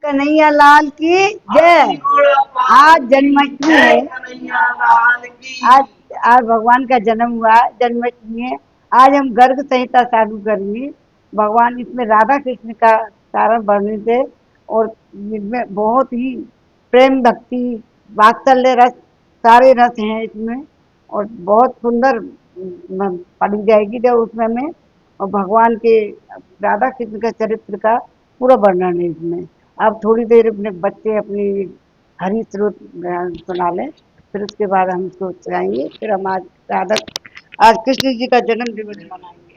कन्हैया लाल की जय। आज जन्माष्टमी है। आज भगवान का जन्म हुआ, जन्माष्टमी है। आज हम गर्ग संहिता चालू करेंगे। भगवान इसमें राधा कृष्ण का कारण वर्णित है और इसमें बहुत ही प्रेम भक्ति वात्सल्य रस सारे रस हैं इसमें और बहुत सुंदर पढ़ी जाएगी जब उसमें में और भगवान के राधा कृष्ण का चरित्र का पूरा वर्णन है इसमें। अब थोड़ी देर अपने बच्चे अपनी हरि स्रोत सुना लें, फिर उसके बाद हम इसको गाएंगे। फिर हम आज कृष्ण जी का जन्म दिवस मनाएंगे।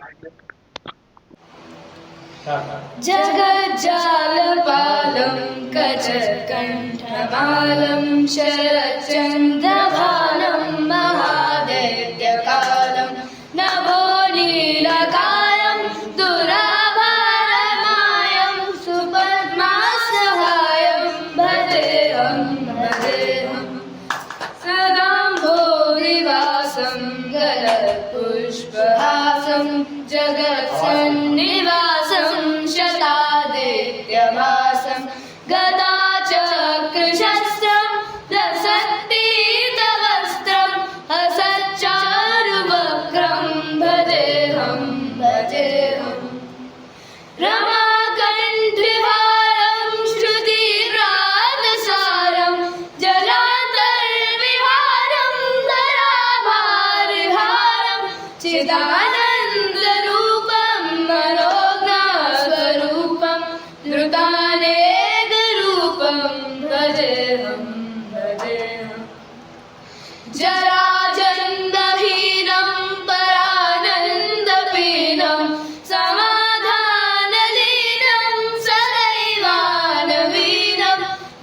जगज्जालपालं कचकण्ठमालं शरच्चन्द्रभानं महादैत्यकालं नभो नीलकायं दुराभारमायं सुपद्मासहायं भजेऽहं सदाम्भोरिवासं गलत्पुष्पहासं जगत्सन्निवासं शतादित्यभासं गदाचक्रशस्त्रं दशतीतवस्त्रं हसच्चारुवक्त्रं भजेऽहं रमाकण्ठविहारं श्रुतिव्रातसारं जलान्तर्विहारं धराभारहारं चिदानन्दरूपं मनोज्ञस्वरूपं धृतानेकरूपं भजेऽहं जराजन्दहीनं परानन्दपीनं समाधानलीनं सदैवानवीनं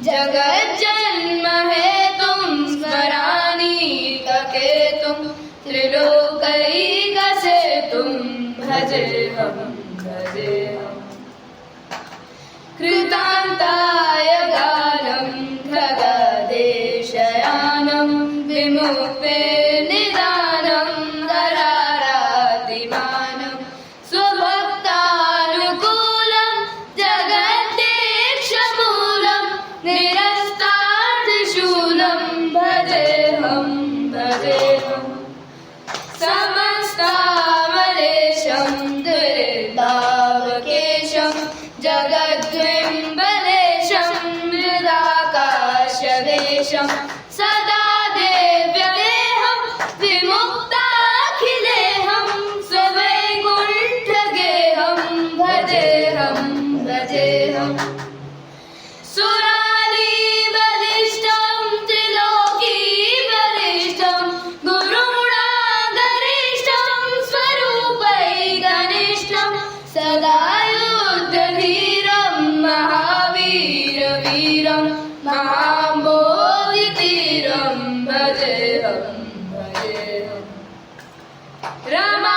जगज्जन्महेतुं स्मरानीककेतुं त्रिलोकैकसेतुं भजेऽहं कृतान्ताय गानं खगदेशयानं विमुक्ते निदानं दरारातिमानं स्वभक्तानुकूलं जगद्दीक्षमूलं निरस्तार्थशूलं भजेऽहं समस्तामलेशं दुर्भावकेशं जगद्विम्बलेशं मृदाकाशदेशं सदा देव्यदेहं विमुक्ताखिलेहं स्ववैकुण्ठगेहं भजेऽहं सुरालीबलिष्ठं त्रिलोकीबलिष्ठं गुरुणागरिष्ठं स्वरूपैकनिष्ठं सदा युद्धधीरं महावीरवीरं महाम्भोगितीरं भजेऽहं रमावानभागं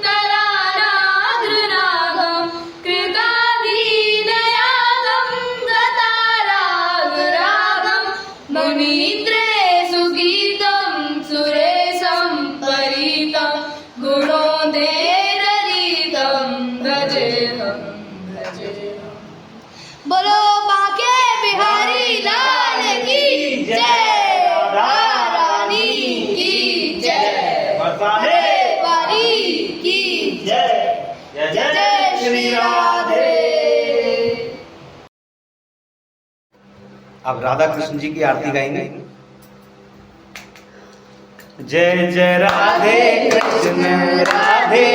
करानागृनागं कृताधीनयागं गतारागरागं मुनीन्द्रेषुगीतं सुरेशं परीतं गुणोदयरहितं भजेऽहं बोलो बांके बिहारी लाल की जय, रानी की जय, बारी की जय, जय श्री राधे। अब राधा कृष्ण जी की आरती गाएंगे। जय जय राधे कृष्ण राधे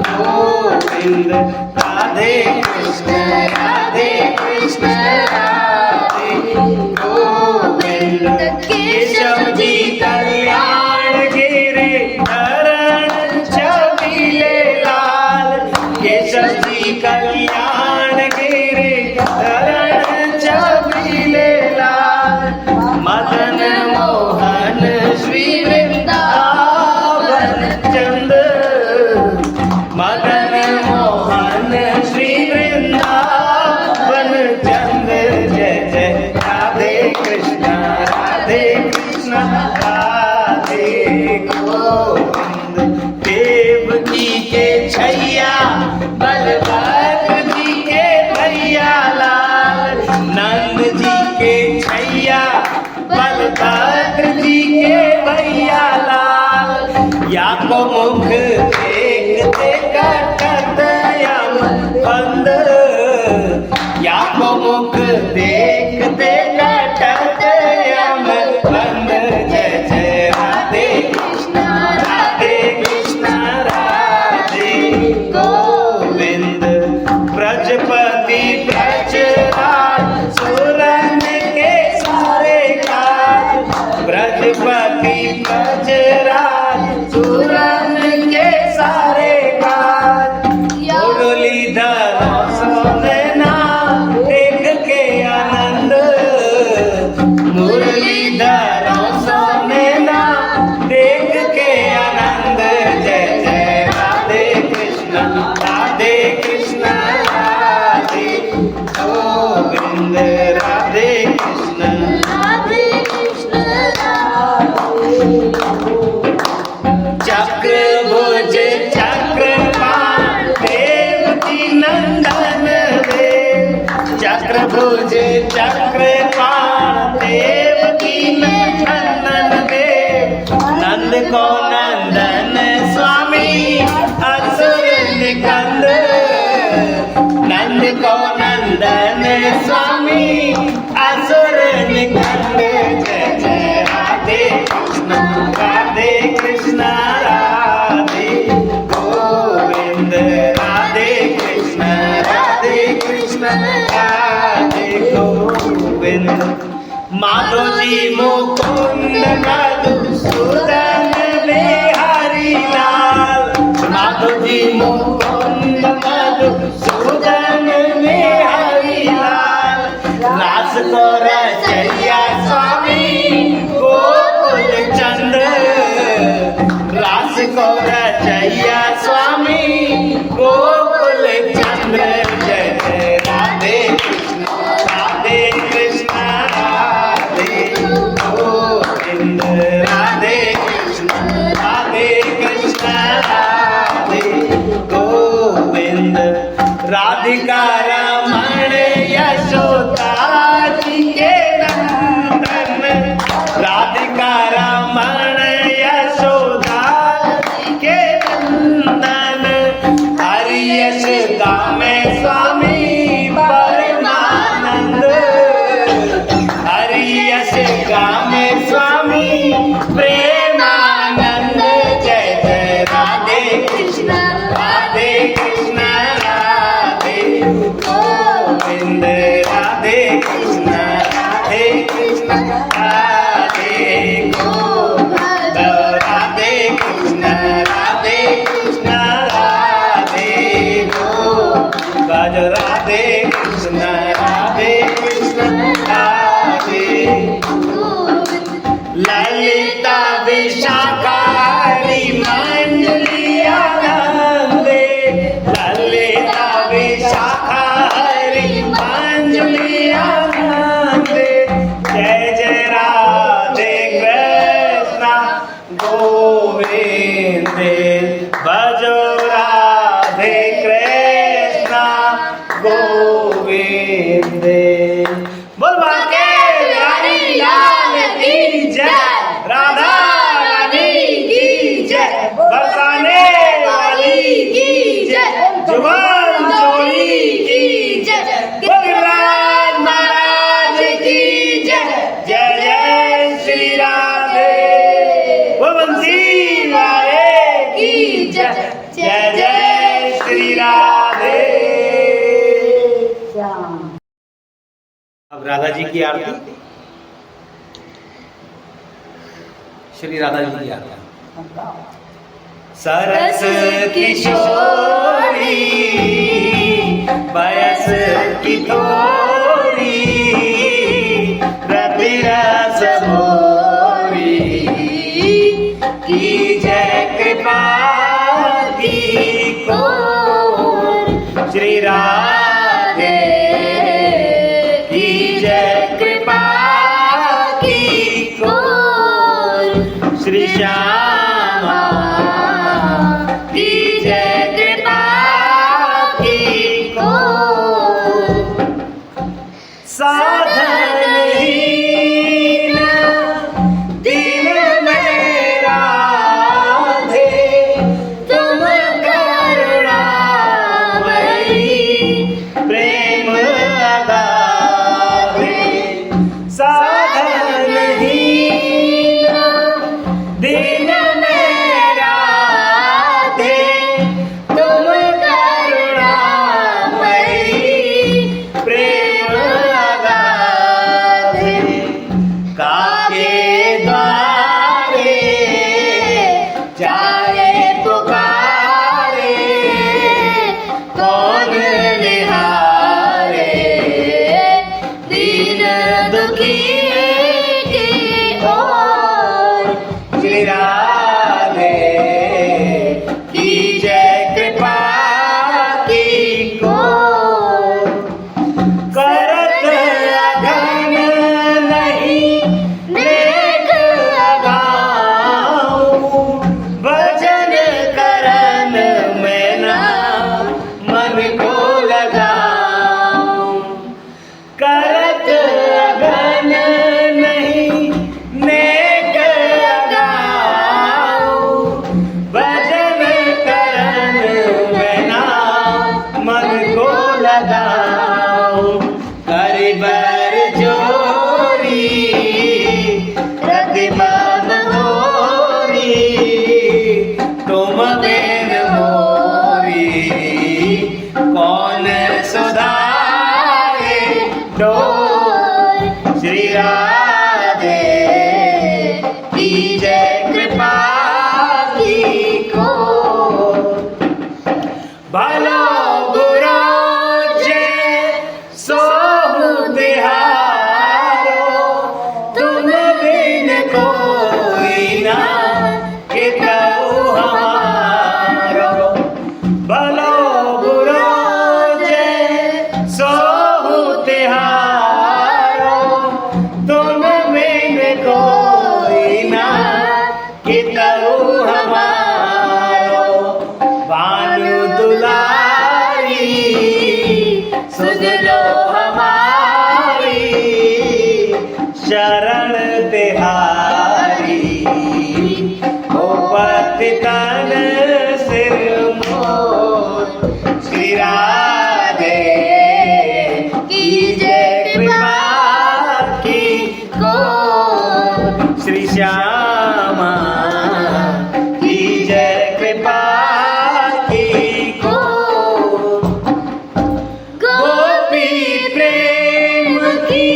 गोविंद राधे कृष्ण राधे गोविंद केशव जी कल्याण गिरे धरण छबीले लाल केशव जी कल्याण गिरे धरण छबीले लाल मदन मोहन श्री वृंदावन चंद मदन मोहन श्री वृंदावन चंद जय जय राधे कृष्ण राधे गोविंद देवकी के छैया बल जय जय राधे कृष्ण राधे गोविंद राधे कृष्ण राधे गोविंद माधो जी मुकुंद मधुसूदन बिहारी लाल माधो जी मुकुंद मधुसूदन बिहारी लाल रास को रचैया स्वामी गोकुल चंद्र रास को रचैया स्वामी गोकुल चंद्र जय जय राधे कृष्ण राधे गोविंद राधे कृष्ण राधे गोविंद राधिका रमण यशोदा जी के नंदन राधिका रमण यशोदा जी के नंदन हरि यशोदा में स्वामी परमानंद हरि यशोदा में स्वामी प्रेमानंद जय जय राधे कृष्ण राधे गोविंद राधे कृष्ण राधे गोविंद राधे कृष्ण राधे गोविंद राधे कृष्ण राधे ललिता विशाखारी मंजली आनंदे ललिता विशाखारी मंजली आनंदे जय जय राधे कृष्ण गोविंद भजो राधे कृष्ण गोविंद बोल बाके बिहारी लाल की जय राधा रानी की जय बरसाने वाली की जय जुबान जोड़ी की जय गोविंद महाराज की जय जय जय श्री राधे वो बंसी वाले की जय जय जय श्री राधे। अब राधा जी की आरती श्री राधा जी की आरती सरस किशोरी बयस की थोरी रति रस भोरी की जय कृपा की कोर श्री राधे की जय कृपा की कोर श्री श्यामा की जय कृपा की कोर साधनहीन दीन मेरा राधे तुम करुणामयी प्रेम अगाधे साधनहीन दीन मेरा राधे तुम करुणामयी प्रेम अगाधे काके द्वारे जाए पुकारे कौन निहारे दीन दुखी की ओर श्री राधे की जय कृपा की कोर करत अगन नहीं नेक लगाऊं भजन करन में ना मन को लगाऊं करत अगन नहीं नेक लगाऊं भजन करन में ना मन को लगाऊं कर बर जोरी कौन सुधारे डोर। श्री राधे कीजे कृपा की को। भलो बुरो जे सोहु तिहारो, तुम बिन कोई ना कितहु हमारो। भलो बुरो जे सोहु तिहारो, तुम बिन कोई ना कितहु हमारो। भानु दुलारी सुध लो हमारी, शरण तिहारी हो पतितन सिर मोर। श्री राधे कीजे कृपा की को। श्री श्यामा कीजे कृपा की को। गोपी प्रेम की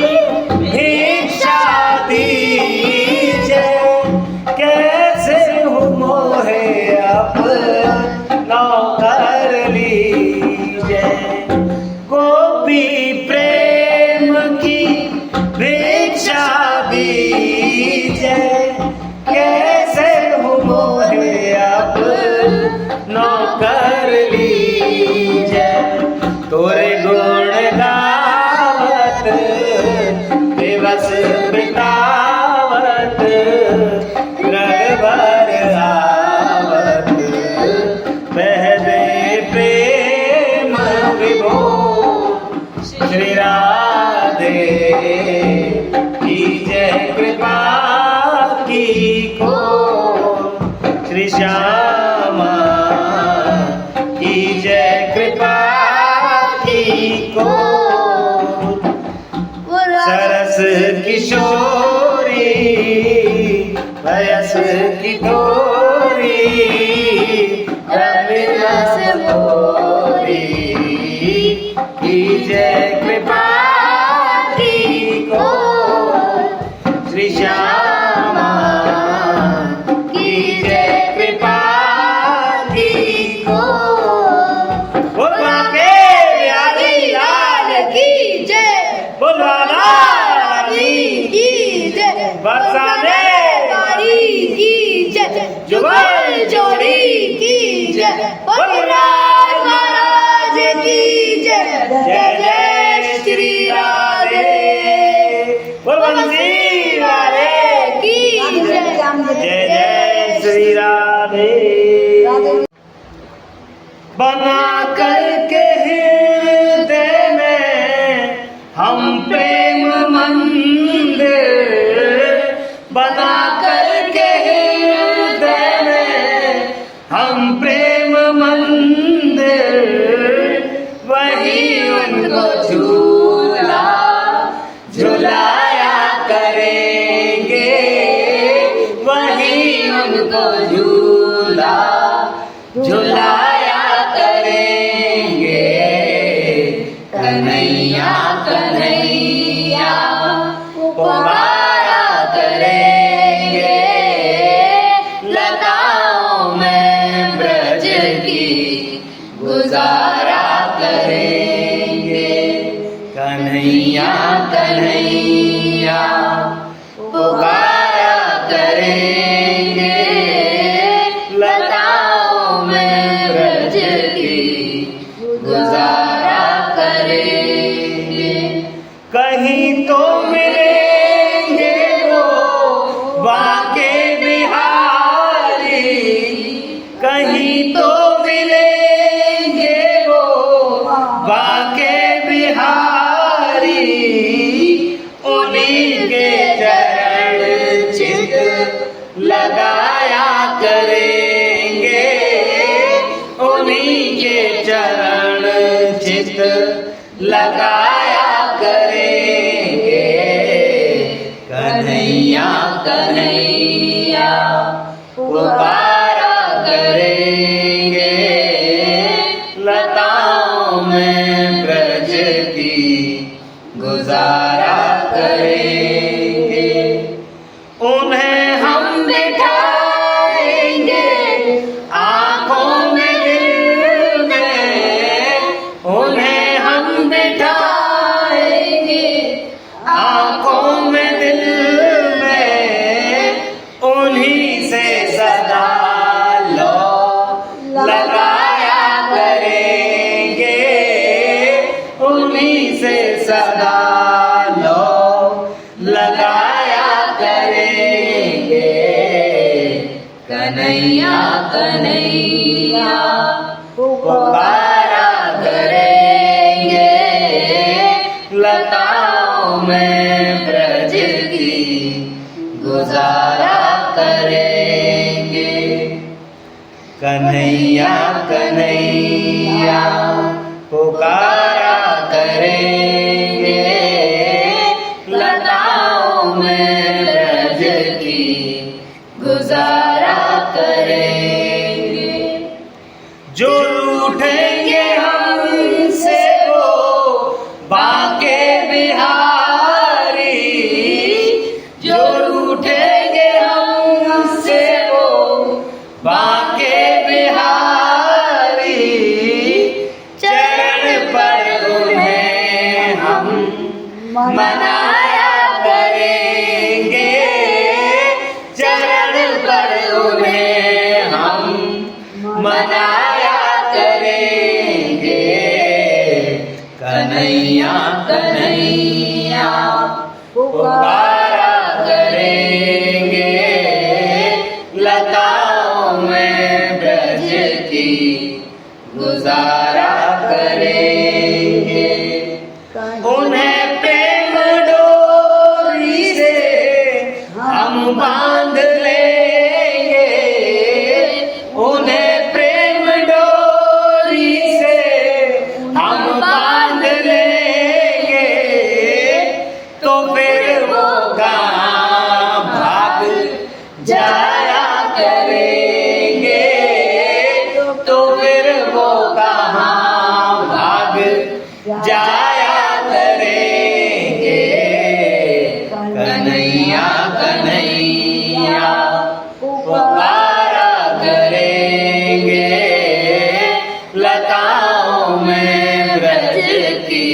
भिक्षा दीजे, कैसे हूँ मोहे अपना कर लीजे। गोपी प्रेम की भिक्षा दीजे, कैसे हूँ मोहे अपना कर लीजे। तोरे गुण गावत दिवस बितावत, रघुबर आवत बह दे प्रेम विभोर। श्री राधे कीजे कृपा की को। श्री श्यामा कीजे कृपा की को। सरस किशोरी वयस की गोरी, रविरस मोरी कीजे कृपा की को। श्री श्यामा कीजे कृपा की को। बोलवा के प्यारी लाल की जय, बोलवा रानी की जय, बरसाने वाली की जय, जुगल जोड़ी की जय, बोलराज महाराज की जय। जय जय श्री राधे, बंसी वाले की जय। जय जय श्री राधे। बना करके हृदय में हम प्रेम मंदिर, बना करके हृदय में हम प्रेम मंदिर, वही उनको झूला झुलाया करेंगे, वही उनको झूला झुलाया करेंगे। कन्हैया कन्हैया पुकारा करेंगे, लताओं में ब्रज की गुजारा करेंगे। कन्हैया कन्हैया पुकारा करेंगे, लताओं में ब्रज की गुजारा करेंगे। कहीं तो मिलेंगे वो बाके बिहारी, कहीं तो मिलेंगे वो बाके बिहारी, उन्हीं के चरण चित लगाया करेंगे, उन्हीं के चरण चित लगाया करेंगे। कन्हैया कन्हैया पुकारा करेंगे, लताओं में ब्रज की गुजारा करेंगे। उन्हें हम बिठाएंगे आंखों में दिल में, उन्हें हम बिठाएंगे आंखों में दिल में, उन्हीं से सदा लो लगाया करेंगे, उन्हीं से सदा लो लगाया करेंगे। कन्हैया कन्हैया पुकारा करेंगे, लताओं में ब्रज की गुजारा करेंगे। कन्हैया कन्हैया पुकारा करेंगे, लताओं में ब्रज की गुजारा करेंगे। जो रूठेंगे हमसे वो बाके बिहारी, जो रूठेंगे हमसे वो बाके बिहारी, चरण पर उन्हें हम मनाया करेंगे, चरण पर उन्हें हम मनाया करेंगे। कन्हैया कन्हैया पुकारा करेंगे, लताओं में ब्रज की गुजारा करेंगे। उन्हें प्रेम डोरी से हम बांध लेंगे, उन्हें प्रेम डोरी से हम बांध लेंगे, तो फिर वो कहाँ भाग जाया करेंगे, तो फिर वो कहाँ भाग जाया करेंगे। कन्हैया कन्हैया पुकारा करेंगे, लताओं में ब्रज की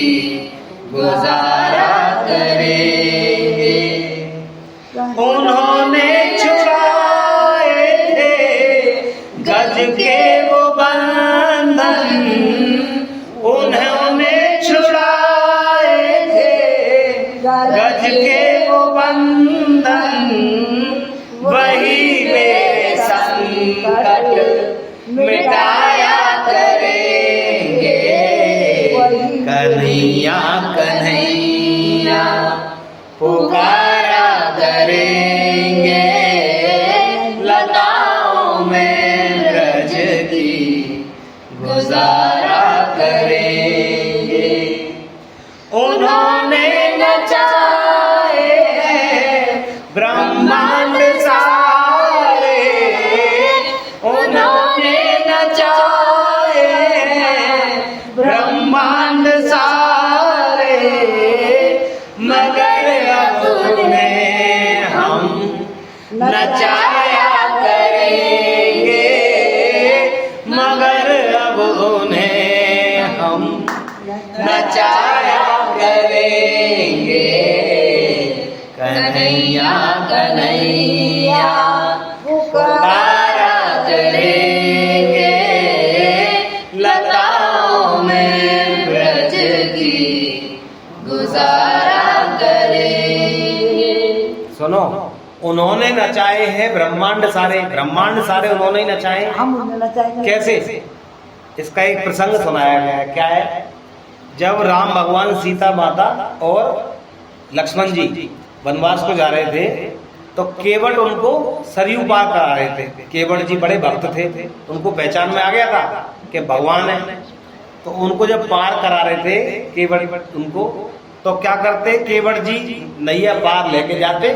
गुजारा करेंगे। उन्होंने छुड़ाए थे गज के वो बंधन, उन्होंने छुड़ाए थे गज के वो बंधन, वही मेरे संकट मिटाया करेंगे। कन्हैया कन्हैया पुकारा करेंगे, लताओं में ब्रज की गुजारा करेंगे। उन्होंने नचाए हैं ब्रह्मांड सारे, उन्होंने नचाए हैं ब्रह्मांड सारे, मगर अब उन्हें हम नचाया करेंगे, मगर अब उन्हें हम नचाया करेंगे। कन्हैया कन्हैया पुकारा करेंगे, लताओं में ब्रज की गुजारा करेंगे। सुनो, उन्होंने नचाए हैं ब्रह्मांड सारे, ब्रह्मांड सारे उन्होंने ही नचाए। हम उन्हें नचाएंगे कैसे? इसका एक प्रसंग सुनाया गया है। क्या है? जब राम भगवान, सीता माता और लक्ष्मण जी वनवास को जा रहे थे, तो केवट उनको सरयू पार करा रहे थे। केवट जी बड़े भक्त थे, उनको पहचान में आ गया था कि भगवान है। तो उनको जब पार करा रहे थे केवट उनको, तो क्या करते, केवट जी नैया पार लेके जाते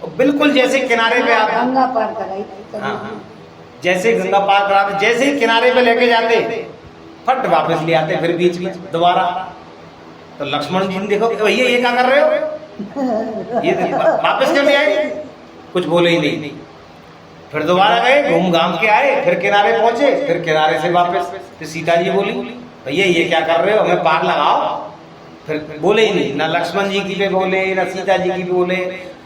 और बिल्कुल जैसे किनारे पे आते, गंगा पार कराई। हाँ, जैसे गंगा पार कराते, जैसे ही किनारे पे लेके जाते फट वापस ले आते फिर बीच में दोबारा। तो लक्ष्मण जी ने देखो भैया ये क्या कर रहे हो, ये वापस क्यों नहीं आए, कुछ बोले ही नहीं। फिर दोबारा गए, घूम घाम के आए, फिर किनारे पहुंचे, फिर किनारे से वापस। तो सीता जी बोली भैया ये क्या कर रहे हो, हमें पार लगाओ। फिर बोले ही नहीं, ना लक्ष्मण जी की भी बोले ना सीता जी की भी बोले।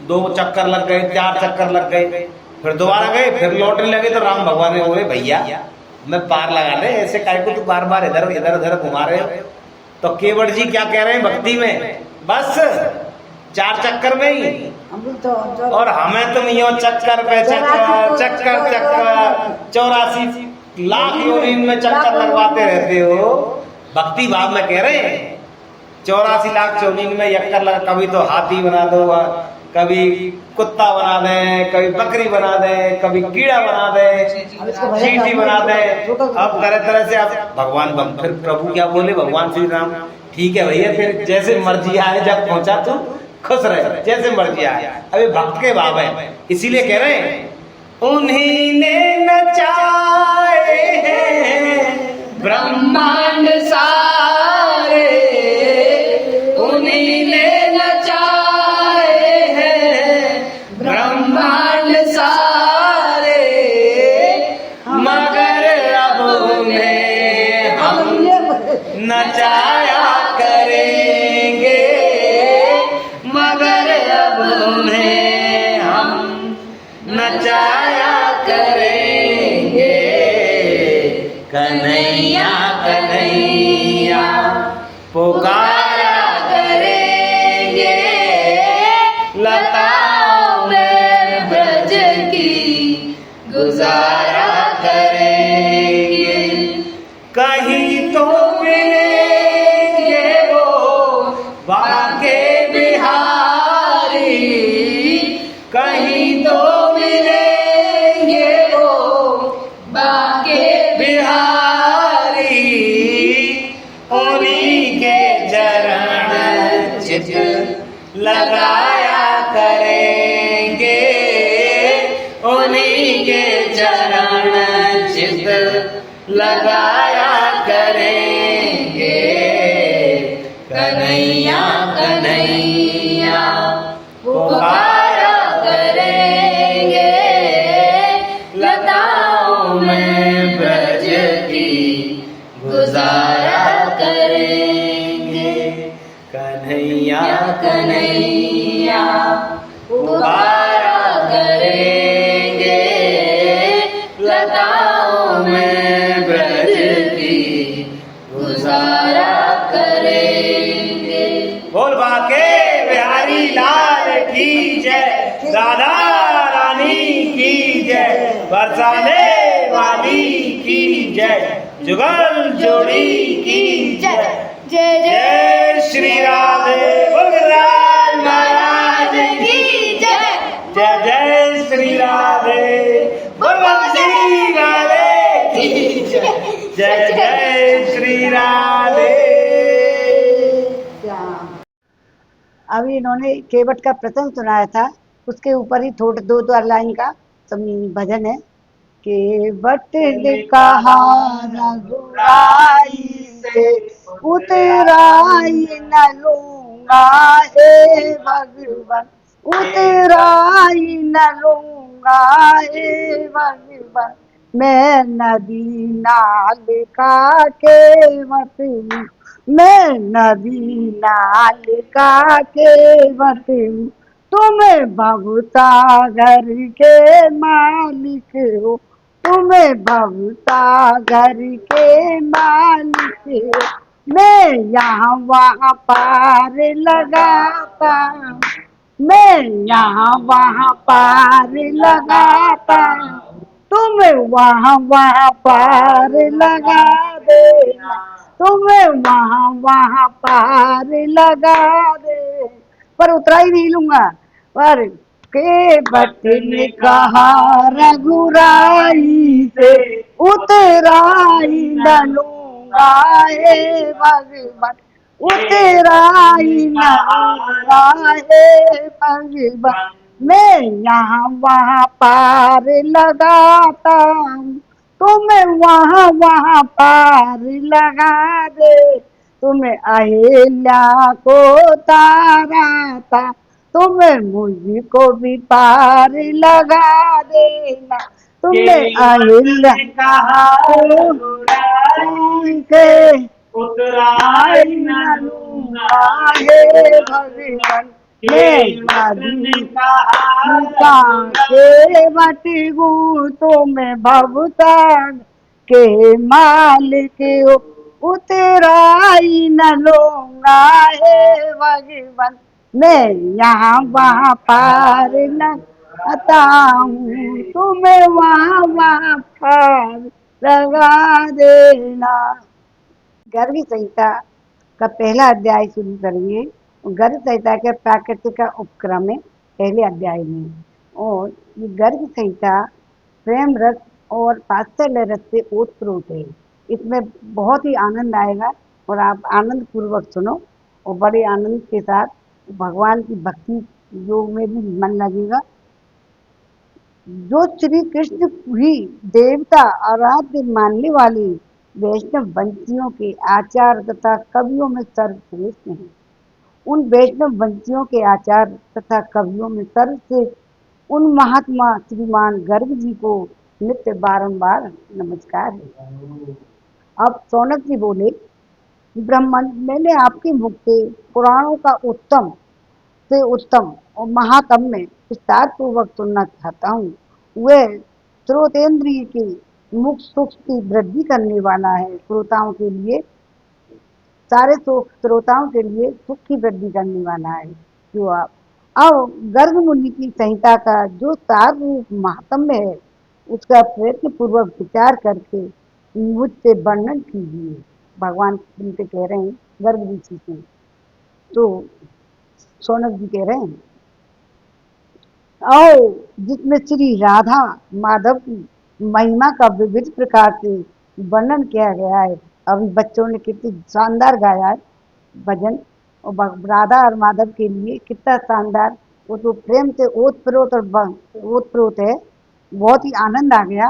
2 चक्कर लग गए, 4 चक्कर लग गए, फिर दोबारा गए, फिर लौटने लगे तो राम भगवान ने बोले भैया मैं पार लगा ले, ऐसे काय को तू बार बार इधर इधर उधर घुमा रहे हो। तो केवट जी क्या कह रहे हैं भक्ति में, बस 4 चक्कर में ही, और हमें तुम यो चक्कर पे चक्कर चक्कर चक्कर 84 लाख योनिन में चक्कर लगवाते रहते हो। भक्ति भाव में कह रहे हैं 84 लाख योनिन में यक्कर लगा, कभी तो हाथी बना दो, कभी कुत्ता बना दे, कभी बकरी बना दे, कभी कीड़ा बना दे, चींटी बना दे, अब तरह तरह से आप भगवान फिर प्रभु क्या बोले भगवान श्री राम, ठीक है भैया फिर जैसे मर्जी आए, जब पहुंचा तू खुश रहे, जैसे मर्जी आए। अभी भक्त के भाव है, इसीलिए कह रहे हैं उन्हीं ने नचाए हैं ब्रह्मांड सारे, उन्हीं ने नचाए हैं ब्रह्मांड सारे, मगर अब उन्हें हम नचाया करेंगे, मगर अब उन्हें हम नचाया करेंगे। कन्हैया कन्हैया पुकारा करेंगे, लताओं में ब्रज की गुजारा करेंगे। कहीं तो मिलेंगे वो बाके बिहारी, कहीं तो मिलेंगे वो बाके बिहारी, उन्हीं के चरण चित लगाया करेंगे, उन्हीं के चरण चित लगाया करेंगे। कन्हैया कन्हैया पुकारा करेंगे, लताओं में ब्रज की गुजारा करेंगे। कन्हैया कन्हैया पुकारा करेंगे, लताओं में ब्रज की गुजारा करेंगे। बोल बाके बिहारी लाल की जय, राधा रानी की जय, बरसाने वाली की जय, जुगल जोड़ी की जय। जय जय श्री राधे भगवान महाराज की जय, जय जय श्री राधे भगवान श्री राधे की जय, जय जय श्री राधे। अभी इन्होंने केवट का प्रसंग सुनाया था, उसके ऊपर ही थोड़ा 2 लाइन का भजन है। केवट ने कहा रघुराई से उतराई न लूंगा हे भगवान, उतराई न लूंगा हे भगवान, मैं नदी नाल का केवट हूँ, मैं नदी नाल का केवट हूँ, तुम्हें भवता घर के मालिक हो, तुम्हें भवता घर के मालिक हो, मैं यहाँ वहाँ पार लगाता, मैं यहाँ वहाँ पार लगाता, तुम्हें वहाँ वहाँ पार लगा देना, तुम्हें वहाँ वहाँ पार लगा दे, पर उतरा ही नहीं लूंगा। पर केवट ने कहा रघुराई से उतराई न लूंगा हे भगवान, उतराई न लूंगा हे भगवान, मैं यहाँ वहाँ पार लगाता हूँ, तुम्हें वहाँ वहाँ पार लगा दे, तुम्हें अहिल्या को तारा था, तुम्हें मुझको भी पार लगा देना, तुम्हें अहिल्या के उतराई न न लूंगा लूंगा हे हे भगवान, भगवान, हे मैं ने कहा भगवान के बटगु, तुम्हें भवतान के मालिक हो, उतराई न लूंगा हे भगवान, मैं यहाँ वहाँ पार न आता हूँ, तुम्हें वहाँ वहाँ पार लगा देना। गर्ग संहिता का पहला अध्याय शुरू करेंगे। गर्ग संहिता के प्राकृतिक का उपक्रम है पहले अध्याय में, और ये गर्ग संहिता प्रेम रस और वात्सल्य रस से ओतप्रोत है। इसमें बहुत ही आनंद आएगा और आप आनंद पूर्वक सुनो और बड़े आनंद के साथ भगवान की भक्ति योग में भी मन लगेगा। जो श्री कृष्ण ही देवता आराध्य मानने वाले वैष्णव वंशियों के आचार तथा कवियों में सर्वश्रेष्ठ हैं, उन वैष्णव वंशियों के आचार तथा कवियों में सर्वश्रेष्ठ उन महात्मा श्रीमान गर्ग जी को नित्य बारंबार नमस्कार है। अब सौनक जी बोले, ब्राह्मण, मैंने आपके मुख से पुराणों का उत्तम से उत्तम और महात्म्य विस्तार पूर्वक सुनना चाहता हूँ। वह श्रोतेंद्रिय के मुख सुख की वृद्धि करने वाला है, श्रोताओं के लिए, सारे श्रोताओं के लिए सुख की वृद्धि करने वाला है। जो आप अब गर्ग मुनि की संहिता का जो सार रूप महात्म्य है, उसका प्रयत्न पूर्वक विचार करके मुझसे वर्णन कीजिए। भगवान उनसे कह रहे हैं गर्ग ऋषि से। तो सौनक जी कह रहे हैं, आओ, जिसमें श्री राधा माधव की महिमा का विविध प्रकार से वर्णन किया गया है। अभी बच्चों ने कितनी शानदार गाया है भजन, और राधा और माधव के लिए कितना शानदार, वो तो प्रेम से ओतप्रोत और ओतप्रोत है, बहुत ही आनंद आ गया।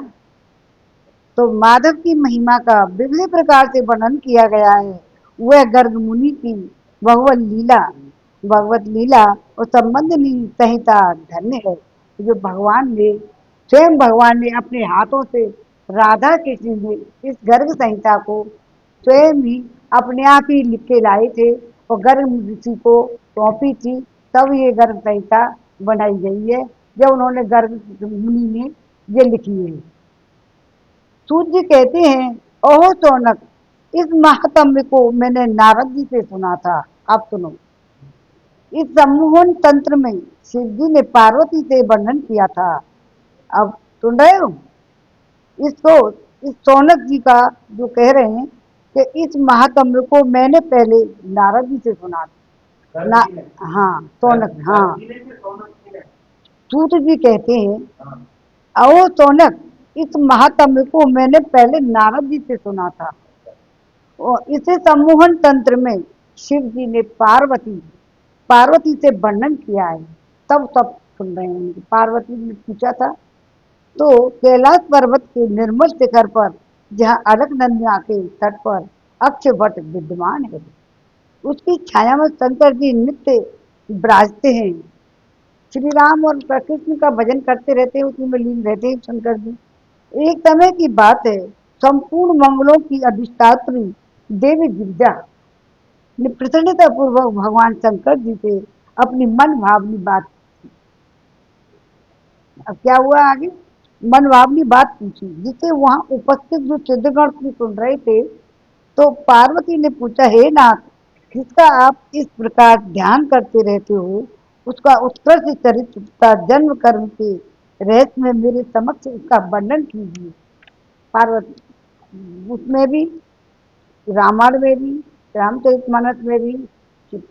तो माधव की महिमा का विभिन्न प्रकार से वर्णन किया गया है। वह गर्ग मुनि की भगवत लीला और संबंध संहिता धन्य है, जो भगवान ने अपने हाथों से राधा कृष्ण ने इस गर्ग संहिता को स्वयं ही अपने आप ही लिख के लाए थे और गर्ग ऋषि को सौंपी थी। तब ये गर्ग संहिता बनाई गई है, जब उन्होंने गर्ग मुनि ने ये लिखी है। सूर्य कहते हैं, ओहो सौनक, इस महात्म्य को मैंने नारद जी से सुना था। आप सुनो, इस सम्मोहन तंत्र में शिव जी ने पार्वती से वर्णन किया था। अब सुन रहे हो इसको, इस सौनक जी का जो कह रहे हैं कि इस महात्म्य को मैंने पहले नारद जी से सुना था। हाँ सौनक, हाँ सूत जी कहते हैं, आओ सौनक, इस महात्म्य को मैंने पहले नारद जी से सुना था, और इसे सम्मोहन तंत्र में शिव जी ने पार्वती से वर्णन किया है। तब सब सुन रहे हैं। पार्वती ने पूछा था, तो कैलाश पर्वत के निर्मल शिखर पर, जहाँ अलकनंदा के तट पर अक्षवट विद्यमान है, उसकी छाया में शंकर जी नित्य विराजते हैं। श्री राम और कृष्ण का भजन करते रहते हैं, उसी में लीन रहते हैं शंकर जी। एक समय की बात है, संपूर्ण मंगलों की अधिष्ठात्री देवी गिरिजा ने प्रसन्नता पूर्वक भगवान शंकर जी से अपनी मन भावनी बात, अब क्या हुआ आगे, मन भावनी बात पूछी, जिसे वहां उपस्थित जो सिद्धगण भी सुन रहे थे। तो पार्वती ने पूछा, हे नाथ, जिसका आप इस प्रकार ध्यान करते रहते हो, उसका उत्कृष्ट चरित्र का जन्म कर्म के रहस्य में मेरे समक्ष उसका वर्णन कीजिए। पार्वती, उसमें भी रामायण में भी रामचरितमानस में भी शिव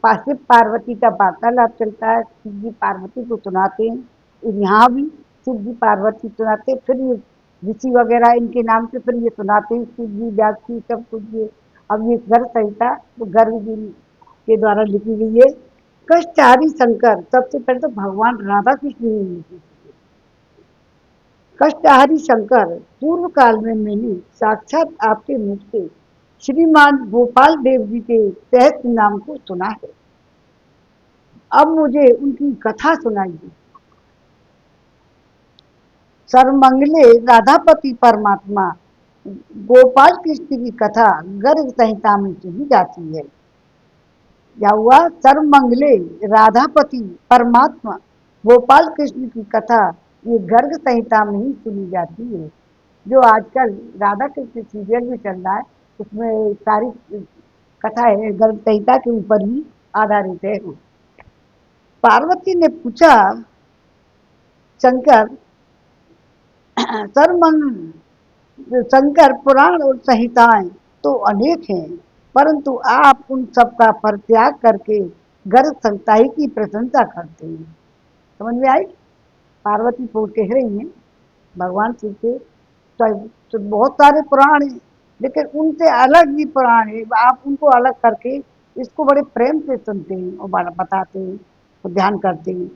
पार्वती का वार्तालाप चलता है, शिव जी पार्वती को सुनाते हैं। यहाँ भी शिव जी पार्वती सुनाते हैं, फिर ये ऋषि वगैरह इनके नाम से फिर ये सुनाते हैं, शिव जी व्यास जी सब कुछ। ये अब ये गर्ग संहिता तो गर्ग जी के द्वारा लिखी गई है। कष्टचारी शंकर, सबसे पहले तो भगवान राधा कृष्ण ने लिखी। कष्टहरी शंकर, पूर्व काल में मैंने साक्षात आपके मुख से श्रीमान गोपाल देव जी के तहत नाम को सुना है। अब मुझे उनकी कथा सुनाइए। सर्वमंगले राधापति परमात्मा गोपाल कृष्ण की कथा गर्ग संहिता में सुनी जाती है। क्या हुआ? सर्वमंगले राधापति परमात्मा गोपाल कृष्ण की कथा ये गर्ग संहिता में ही सुनी जाती है। जो आजकल राधा कृष्ण सीरियल में चल रहा है उसमें सारी कथा है गर्ग संहिता के ऊपर ही आधारित है। पार्वती ने पूछा, शंकर सर्वमंगल शंकर पुराण और संहिताएं तो अनेक हैं, परंतु आप उन सब का परित्याग करके गर्ग संहिता ही की प्रशंसा करते हैं। समझ में आई? पार्वती को कह रही हैं भगवान शिव के तो बहुत सारे पुराण हैं, लेकिन उनसे अलग भी पुराण है। आप उनको अलग करके इसको बड़े प्रेम से सुनते हैं और बताते हैं और ध्यान करते हैं।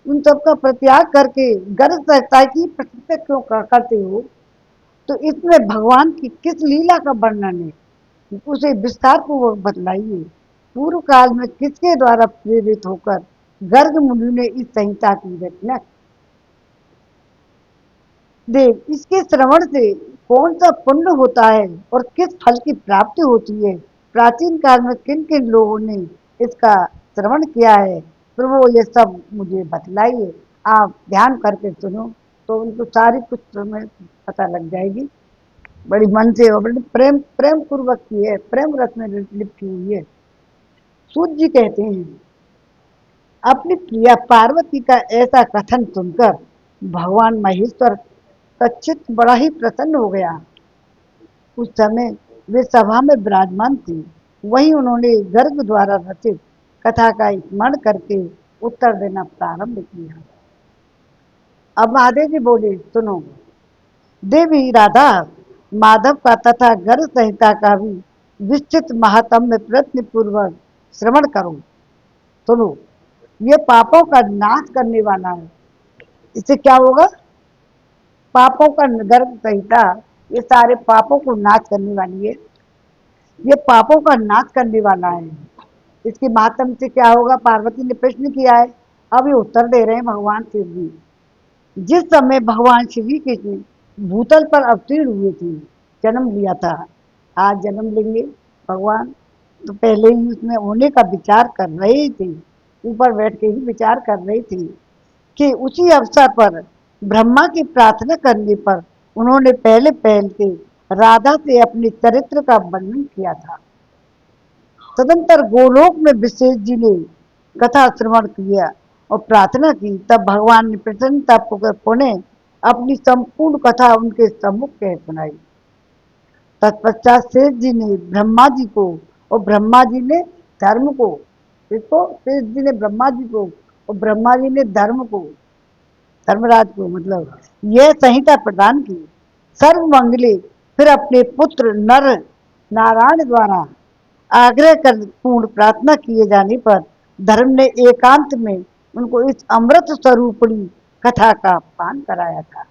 उन सब का प्रत्याग करके गर्ग संहिता की प्रशंसा क्यों करते हो? तो इसमें भगवान की किस लीला का वर्णन है उसे विस्तार पूर्वक बतलाइए। पूर्व काल में किसके द्वारा प्रेरित होकर गर्ग मुनि ने इस संहिता की रचना की? देव, इसके श्रवण से कौन सा पुण्य होता है और किस फल की प्राप्ति होती है? प्राचीन काल में किन किन लोगों ने इसका श्रवण किया है? प्रभु ये सब मुझे बतलाइए। आप ध्यान करके सुनो तो उनको सारी कुछ तुम्हें पता लग जाएगी। बड़ी मन से और बड़ी प्रेम प्रेम पूर्वक की है, प्रेम रस में लिपटी हुई है। सूत जी कहते हैं, अपनी प्रिया पार्वती का ऐसा कथन सुनकर भगवान महेश्वर का चित्त बड़ा ही प्रसन्न हो गया। उस समय वे सभा में विराजमान थे। वहीं उन्होंने गर्ग द्वारा रचित कथा का स्मरण करके उत्तर देना प्रारंभ किया। अब महादेव जी बोले, सुनो देवी राधा, माधव का तथा गर्ग संहिता का भी विस्तृत महात्म्य प्रयत्न पूर्वक श्रवण करो। सुनो, ये पापों का नाश करने वाला है। इससे क्या होगा? पापों का गर्ग संहिता ये सारे पापों को नाश करने वाली है। ये पापों का नाश करने वाला है। इसके महात्म से क्या होगा? पार्वती ने प्रश्न किया है, अब ये उत्तर दे रहे हैं भगवान शिव जी। जिस समय भगवान श्री कृष्ण भूतल पर अवतीर्ण हुए थे, जन्म लिया था, आज जन्म लेंगे भगवान, तो पहले ही उसमें होने का विचार कर रहे थे, ऊपर बैठ के ही विचार कर रहे थे कि उसी अवसर पर ब्रह्मा की प्रार्थना करने पर उन्होंने पहले से राधा से अपने चरित्र का वर्णन किया था। तदंतर गोलोक में विशेष जी ने कथा श्रवण किया और प्रार्थना की। तब भगवान ने प्रसन्नता पुनः अपनी संपूर्ण कथा उनके सम्मुख कह सुनाई। तत्पश्चात शेष जी ने ब्रह्मा जी को और ब्रह्मा जी ने धर्म को, इसको शेष जी ने ब्रह्मा जी को और ब्रह्मा जी ने धर्म को, धर्मराज को मतलब यह संहिता प्रदान की। सर्वमंगले फिर अपने पुत्र नर नारायण द्वारा आग्रह कर पूर्ण प्रार्थना किए जाने पर धर्म ने एकांत में उनको इस अमृत स्वरूपणी कथा का पान कराया था।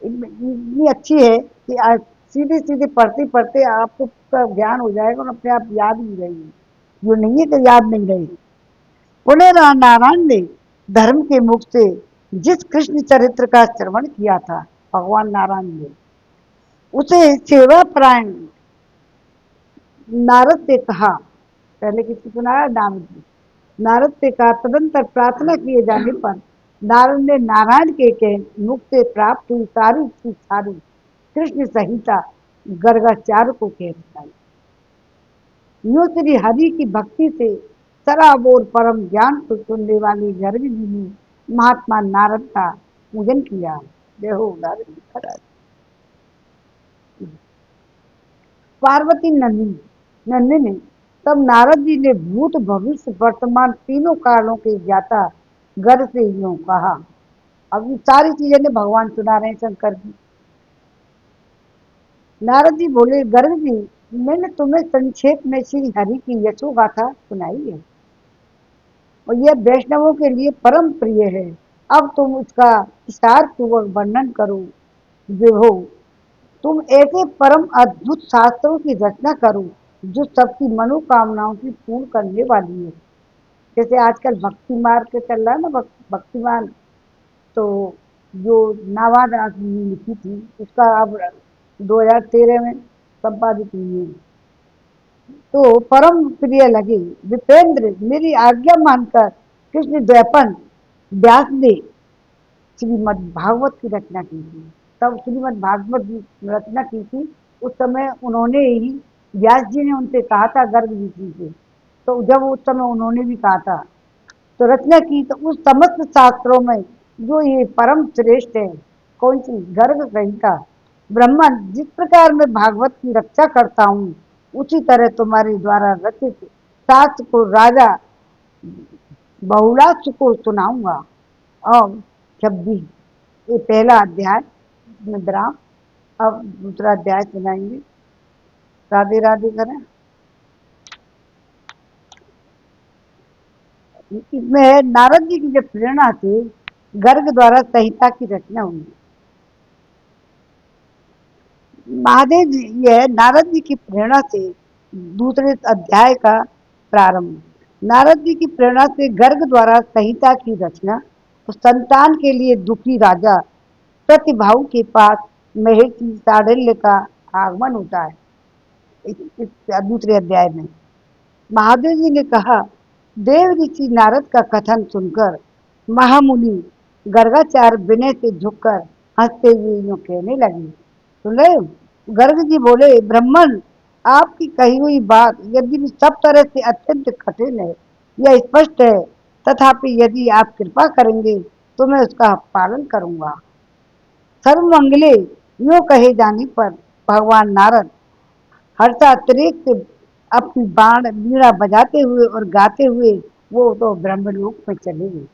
इतनी अच्छी है कि आज सीधे सीधे पढ़ते पढ़ते आपको का ज्ञान हो जाएगा और अपने आप याद नहीं रहेगी। जो नहीं है तो याद नहीं रहेगी। पुनः नारायण ने धर्म के मुख से जिस कृष्ण चरित्र का श्रवण किया था, भगवान नारायण ने उसे सेवा परायण नारद से कहा। पहले किसको सुनाया? नारद जी। नारद से कहा। तदंतर प्रार्थना किए जाने पर नारद ने नारायण के मुख से प्राप्त हुई सारी की सारी कृष्ण संहिता गर्गाचार्य को कह सुनाई। यूं श्री हरि की भक्ति से सराबोर परम ज्ञान को सुनने वाले गर्ग जी ने महात्मा नारद का पूजन किया। देखो नारद जी महाराज। पार्वती नंदिनी तब नारद जी ने भूत भविष्य वर्तमान तीनों कालों के ज्ञाता गर्ग से यूं कहा। अब ये सारी चीजें ने भगवान सुना रहे हैं शंकर जी। नारद जी बोले, गर्ग जी मैंने तुम्हें संक्षेप में श्री हरि की यशो गाथा सुनाई है और यह वैष्णवों के लिए परम प्रिय है। अब तुम उसका विस्तार पूर्वक वर्णन करो। विभो, तुम ऐसे परम अद्भुत शास्त्रों की रचना करो जो सबकी मनोकामनाओं की पूर्ण करने वाली है। जैसे आजकल भक्ति मार्ग चल रहा है ना, भक्तिमान, तो जो नावादास ने लिखी थी उसका अब 2013 में संपादित हुई है। तो परम प्रिय लगे विपेंद्र, मेरी आज्ञा मानकर कृष्ण द्वैपन व्यास ने श्रीमद् भागवत की रचना की थी। तब श्रीमद् भागवत की रचना की थी, उस समय उन्होंने ही, व्यास जी ने उनसे कहा था गर्ग ऋषि से, तो जब उस समय उन्होंने भी कहा था तो रचना की, तो उस समस्त शास्त्रों में जो ये परम श्रेष्ठ है, कौन सी, गर्ग संहिता। ब्राह्मण, जिस प्रकार मैं भागवत की रक्षा करता हूँ उसी तरह तुम्हारे द्वारा रचित शास्त्र को राजा बहुलाक्ष को सुनाऊंगा। और 26, ये पहला अध्याय में विराम। अब दूसरा अध्याय सुनाएंगे। राधे राधे करें। इसमें नारद जी की जब प्रेरणा से गर्ग द्वारा संहिता की रचना हुई। महादेव जी, यह नारद जी की प्रेरणा से दूसरे अध्याय का प्रारंभ। नारद जी की प्रेरणा से गर्ग द्वारा संहिता की रचना। तो संतान के लिए दुखी राजा प्रतिभाऊ के पास महर्षि शांडिल्य का आगमन होता है। इस दूसरे अध्याय में महादेव जी ने कहा, देव ऋषि नारद का कथन सुनकर महामुनि गर्गाचार्य विनय से झुककर हंसते हुए यूं कहने लगे। सुन रहे हो? गर्ग जी बोले, ब्राह्मण, आपकी कही हुई बात यदि भी सब तरह से अत्यंत कठिन है, यह स्पष्ट है, तथापि यदि आप कृपा करेंगे तो मैं उसका पालन करूंगा। सर्वमंगले यूं कहे जाने पर भगवान नारद हर्षातिरेक से अपनी बाण वीणा बजाते हुए और गाते हुए वो तो ब्रह्मलोक में चले गए।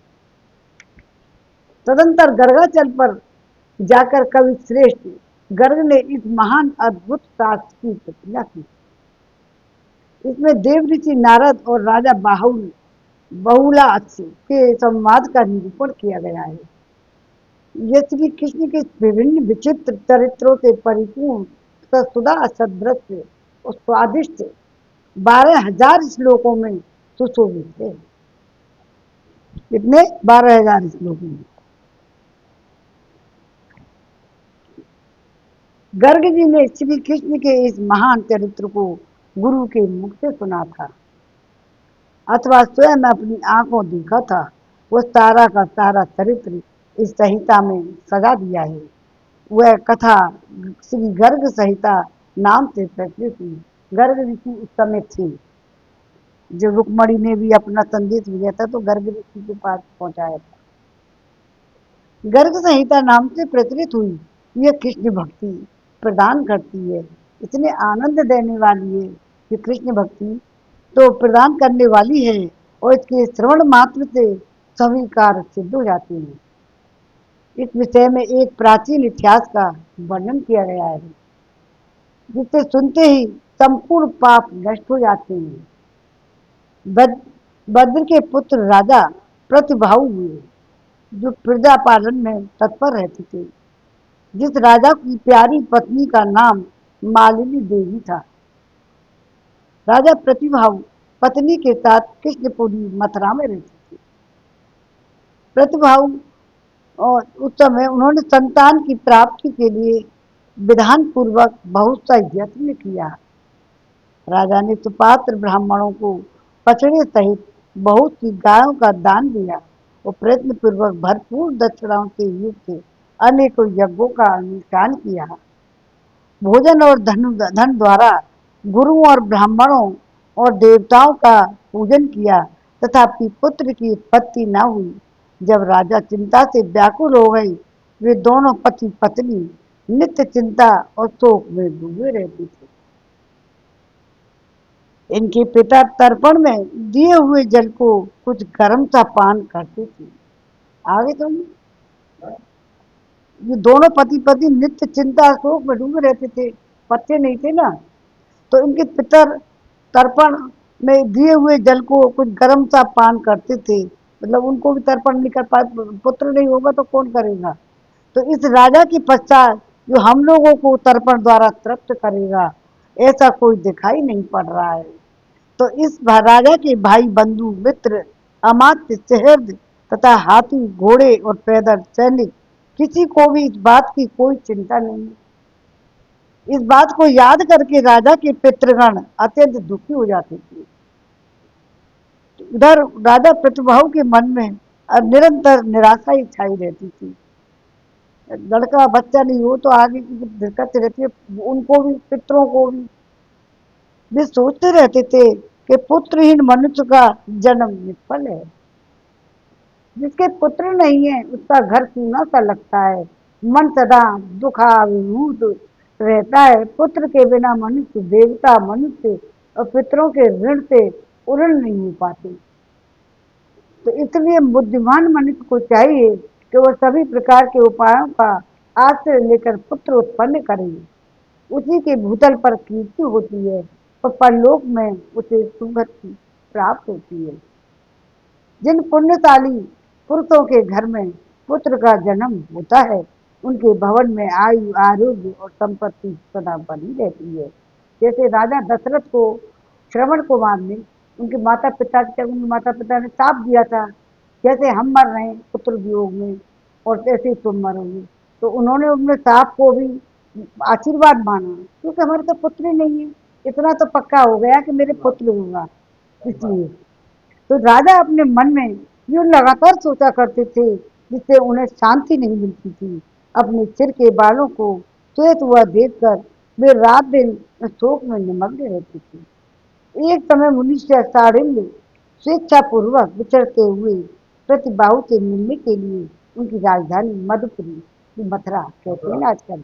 तदंतर गर्गाचल पर जाकर कवि श्रेष्ठ गर्ग ने इस महान अद्भुत शास्त्र की रचना की। इसमें देव ऋषि नारद और राजा बहुलाक्ष के संवाद का निरूपण किया गया है। यह श्री कृष्ण के विभिन्न विचित्र चरित्रों से परिपूर्ण ससुदा सदृश और स्वादिष्ट 12,000 श्लोकों में सुशोभित है। कितने? 12,000 श्लोकों में। गर्ग जी ने श्री कृष्ण के इस महान चरित्र को गुरु के मुख से सुना था अथवा स्वयं अपनी आंखों देखा था। वो सारा का सारा चरित्र इस संहिता में सजा दिया है। वह कथा श्री गर्ग संहिता नाम से प्रचलित हुई। गर्ग ऋषि उस समय थे जब रुक्मणी ने भी अपना संदेश भेजा था, तो गर्ग ऋषि के पास पहुंचाया था। गर्ग संहिता नाम से प्रचलित हुई। यह कृष्ण भक्ति प्रदान करती है, इतने आनंद देने वाली है कि कृष्ण भक्ति तो प्रदान करने वाली है और इसके श्रवण मात्र से सभी कार्य सिद्ध हो जाते हैं। इस विषय में एक प्राचीन इतिहास का वर्णन किया गया है, जिसे सुनते ही संपूर्ण पाप नष्ट हो जाते हैं। बद्र के पुत्र राजा प्रतिभाऊ हुए, जो प्रजा पालन में तत्पर रहते थे। जिस राजा की प्यारी पत्नी का नाम मालिनी देवी था। राजा प्रतिभाऊ पत्नी के साथ कृष्णपुरी मथुरा में रहते थे। प्रतिभाऊ और उस समय उन्होंने संतान की प्राप्ति के लिए विधान पूर्वक बहुत सा यत्न किया। राजा ने सुपात्र ब्राह्मणों को पचड़े सहित बहुत सी गायों का दान दिया और प्रयत्न पूर्वक भरपूर दक्षिणाओं से युक्त अनेकों यज्ञों का अनुष्ठान किया। भोजन और धन द्वारा गुरुओं और ब्राह्मणों और देवताओं का पूजन किया, तथापि पुत्र की उत्पत्ति न हुई। जब राजा चिंता से व्याकुल हो गए, वे दोनों पति पत्नी नित्य चिंता और शोक में डूबे रहते थे। इनके पिता तर्पण में दिए हुए जल को कुछ गर्म सा पान करते थे। आगे तो ये दोनों पति पत्नी नित्य चिंता शोक में डूबे रहते थे, बच्चे नहीं थे ना, तो इनके पितर तर्पण में दिए हुए जल को कुछ गर्म सा पान करते थे मतलब उनको भी तर्पण नहीं कर पाए, पुत्र नहीं होगा तो कौन करेगा। तो इस राजा के पश्चात जो हम लोगों को तर्पण द्वारा तृप्त करेगा, ऐसा कोई दिखाई नहीं पड़ रहा है। तो इस राजा के भाई, बंधु, मित्र, अमात्य, सहृद तथा हाथी, घोड़े और पैदल सैनिक, किसी को भी इस बात की कोई चिंता नहीं। इस बात को याद करके राजा के पितृगण अत्यंत दुखी हो जाते थे। उधर राजा प्रतिभाऊ के मन में अब निरंतर निराशा ही छाई रहती थी। लड़का बच्चा नहीं हो तो आगे की दिक्कत रहती है, उनको भी, पितरों को भी। वे सोचते रहते थे कि पुत्रहीन मनुष्य का जन्म निष्फल है। जिसके पुत्र नहीं है उसका घर सूना सा लगता है, मन सदा दुखाविभूत रहता है। पुत्र के बिना मनुष्य, देवता, मनुष्य और पितरों के ऋण से उऋण नहीं हो पाते। तो इसलिए बुद्धिमान मनुष्य को चाहिए कि वह सभी प्रकार के उपायों का आश्रय लेकर पुत्र उत्पन्न करे। उसी के भूतल पर कीर्ति होती है और परलोक में उसे सुगति प्राप्त होती है। जिन पुण्यशाली पुरुषों के घर में पुत्र का जन्म होता है, उनके भवन में आयु, आरोग्य और संपत्ति सदा बनी रहती है। जैसे राजा दशरथ को, श्रवण कुमार ने, उनके माता पिता ने शाप दिया था, जैसे हम मर रहे हैं पुत्र वियोग में और जैसे ही तुम मरोगे, तो उन्होंने अपने शाप को भी आशीर्वाद माना, क्योंकि हमारे तो पुत्र ही नहीं है। इतना तो पक्का हो गया कि मेरे पुत्र होगा। इसलिए तो राजा अपने मन में यूं लगातार सोचा करते थे, जिससे उन्हें शांति नहीं मिलती थी। अपने सिर के बालों को श्वेत हुआ देखकर वे रात दिन शोक में निमग्न रहते थे। एक समय मनुष्य साड़िल्य स्वेच्छापूर्वक विचरते हुए प्रतिबाहु से मिलने के लिए उनकी राजधानी मधुपुरी, मथुरा कहते हैं आजकल,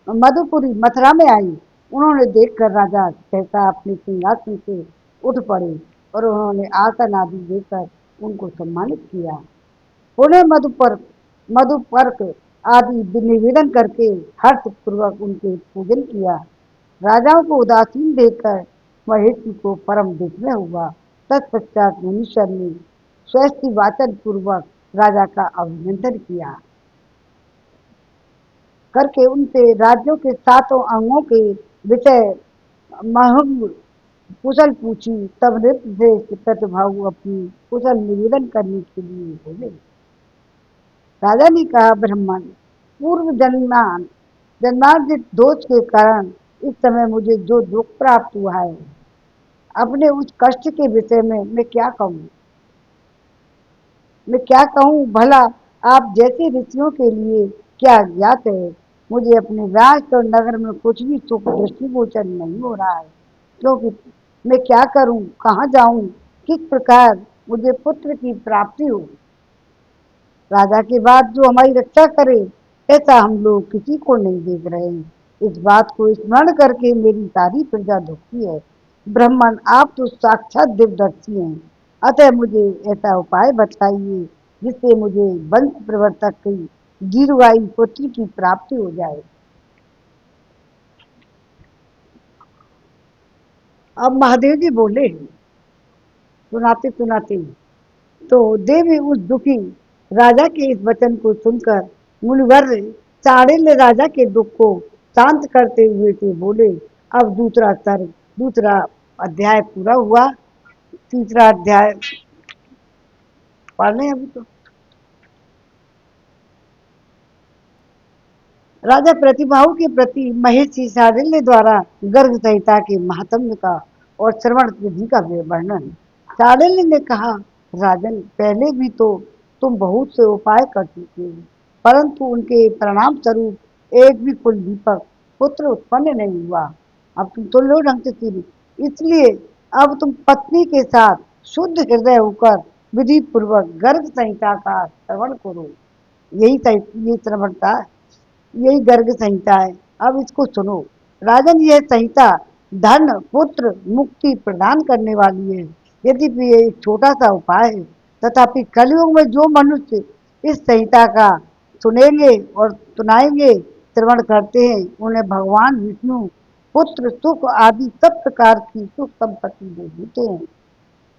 मधुपुरी मथुरा में आई। उन्होंने देखकर राजा सहसा अपने सिंहासन से उठ पड़े और उन्होंने आसन आदि देकर उनको सम्मानित किया। उन्हें मधुपर्क आदि निवेदन करके हर्षपूर्वक उनके पूजन किया। राजाओं को उदासीन देखकर महेशी को परम विस्मय हुआ। तत्पश्चात मुनीश्वर ने स्वस्ति वाचन पूर्वक राजा का अभिनंदन किया करके उनसे राज्यों के 7 अंगों के विषय महंग कुशल पूछी। तब नृत्य से प्रतिभाऊ अपनी कुशल निवेदन करने के लिए बोले। राजा ने कहा, ब्राह्मण, पूर्व जन्मार्जित दोष के कारण इस समय मुझे जो दुख प्राप्त हुआ है, अपने उस कष्ट के विषय में मैं क्या कहूँ भला। आप जैसे ऋषियों के लिए क्या ज्ञात है। मुझे अपने राष्ट्र और नगर में कुछ भी सुख दृष्टिगोचर नहीं हो रहा है, क्योंकि मैं क्या करूं, कहाँ जाऊं, किस प्रकार मुझे पुत्र की प्राप्ति हो। राजा के बाद जो हमारी रक्षा करे, ऐसा हम लोग किसी को नहीं देख रहे हैं। इस बात को स्मरण करके मेरी सारी प्रजा दुखी है। ब्राह्मण, आप तो साक्षात दिव्यदर्शी हैं, अतः मुझे ऐसा उपाय बताइए जिससे मुझे वंश प्रवर्तक की दीर्घायु पुत्र की प्राप्ति हो जाए। अब महादेव जी बोले, सुनाते सुनाते तो देवी उस दुखी राजा के इस वचन को सुनकर मुनिवर चाणिल्य राजा के दुख को शांत करते हुए से बोले। अब दूसरा अध्याय पूरा हुआ। तीसरा अध्याय पढ़ लें अभी। तो राजा प्रतिभाऊ के प्रति महेशी शांडिल्य द्वारा गर्ग संहिता के महात्म्य का और श्रवण विधि का वर्णन। शांडिल्य ने कहा, राजन, पहले भी तो तुम बहुत से उपाय कर चुके हो, परंतु उनके परिणाम स्वरूप एक भी कुल दीपक पुत्र उत्पन्न नहीं हुआ। अब तुम तो लो ढंग से सीधी, इसलिए अब तुम पत्नी के साथ शुद्ध हृदय होकर विधि पूर्वक गर्ग संहिता का श्रवण करो। ये श्रवण का यही गर्ग संहिता है। अब इसको सुनो। राजन, यह संहिता धन, पुत्र, मुक्ति प्रदान करने वाली है। यद्यपि ये एक छोटा सा उपाय है, तथापि कलयुग में जो मनुष्य इस संहिता का सुनेंगे और सुनाएंगे, श्रवण करते हैं, उन्हें भगवान विष्णु पुत्र, सुख आदि सब प्रकार की सुख संपत्ति दे देते हैं।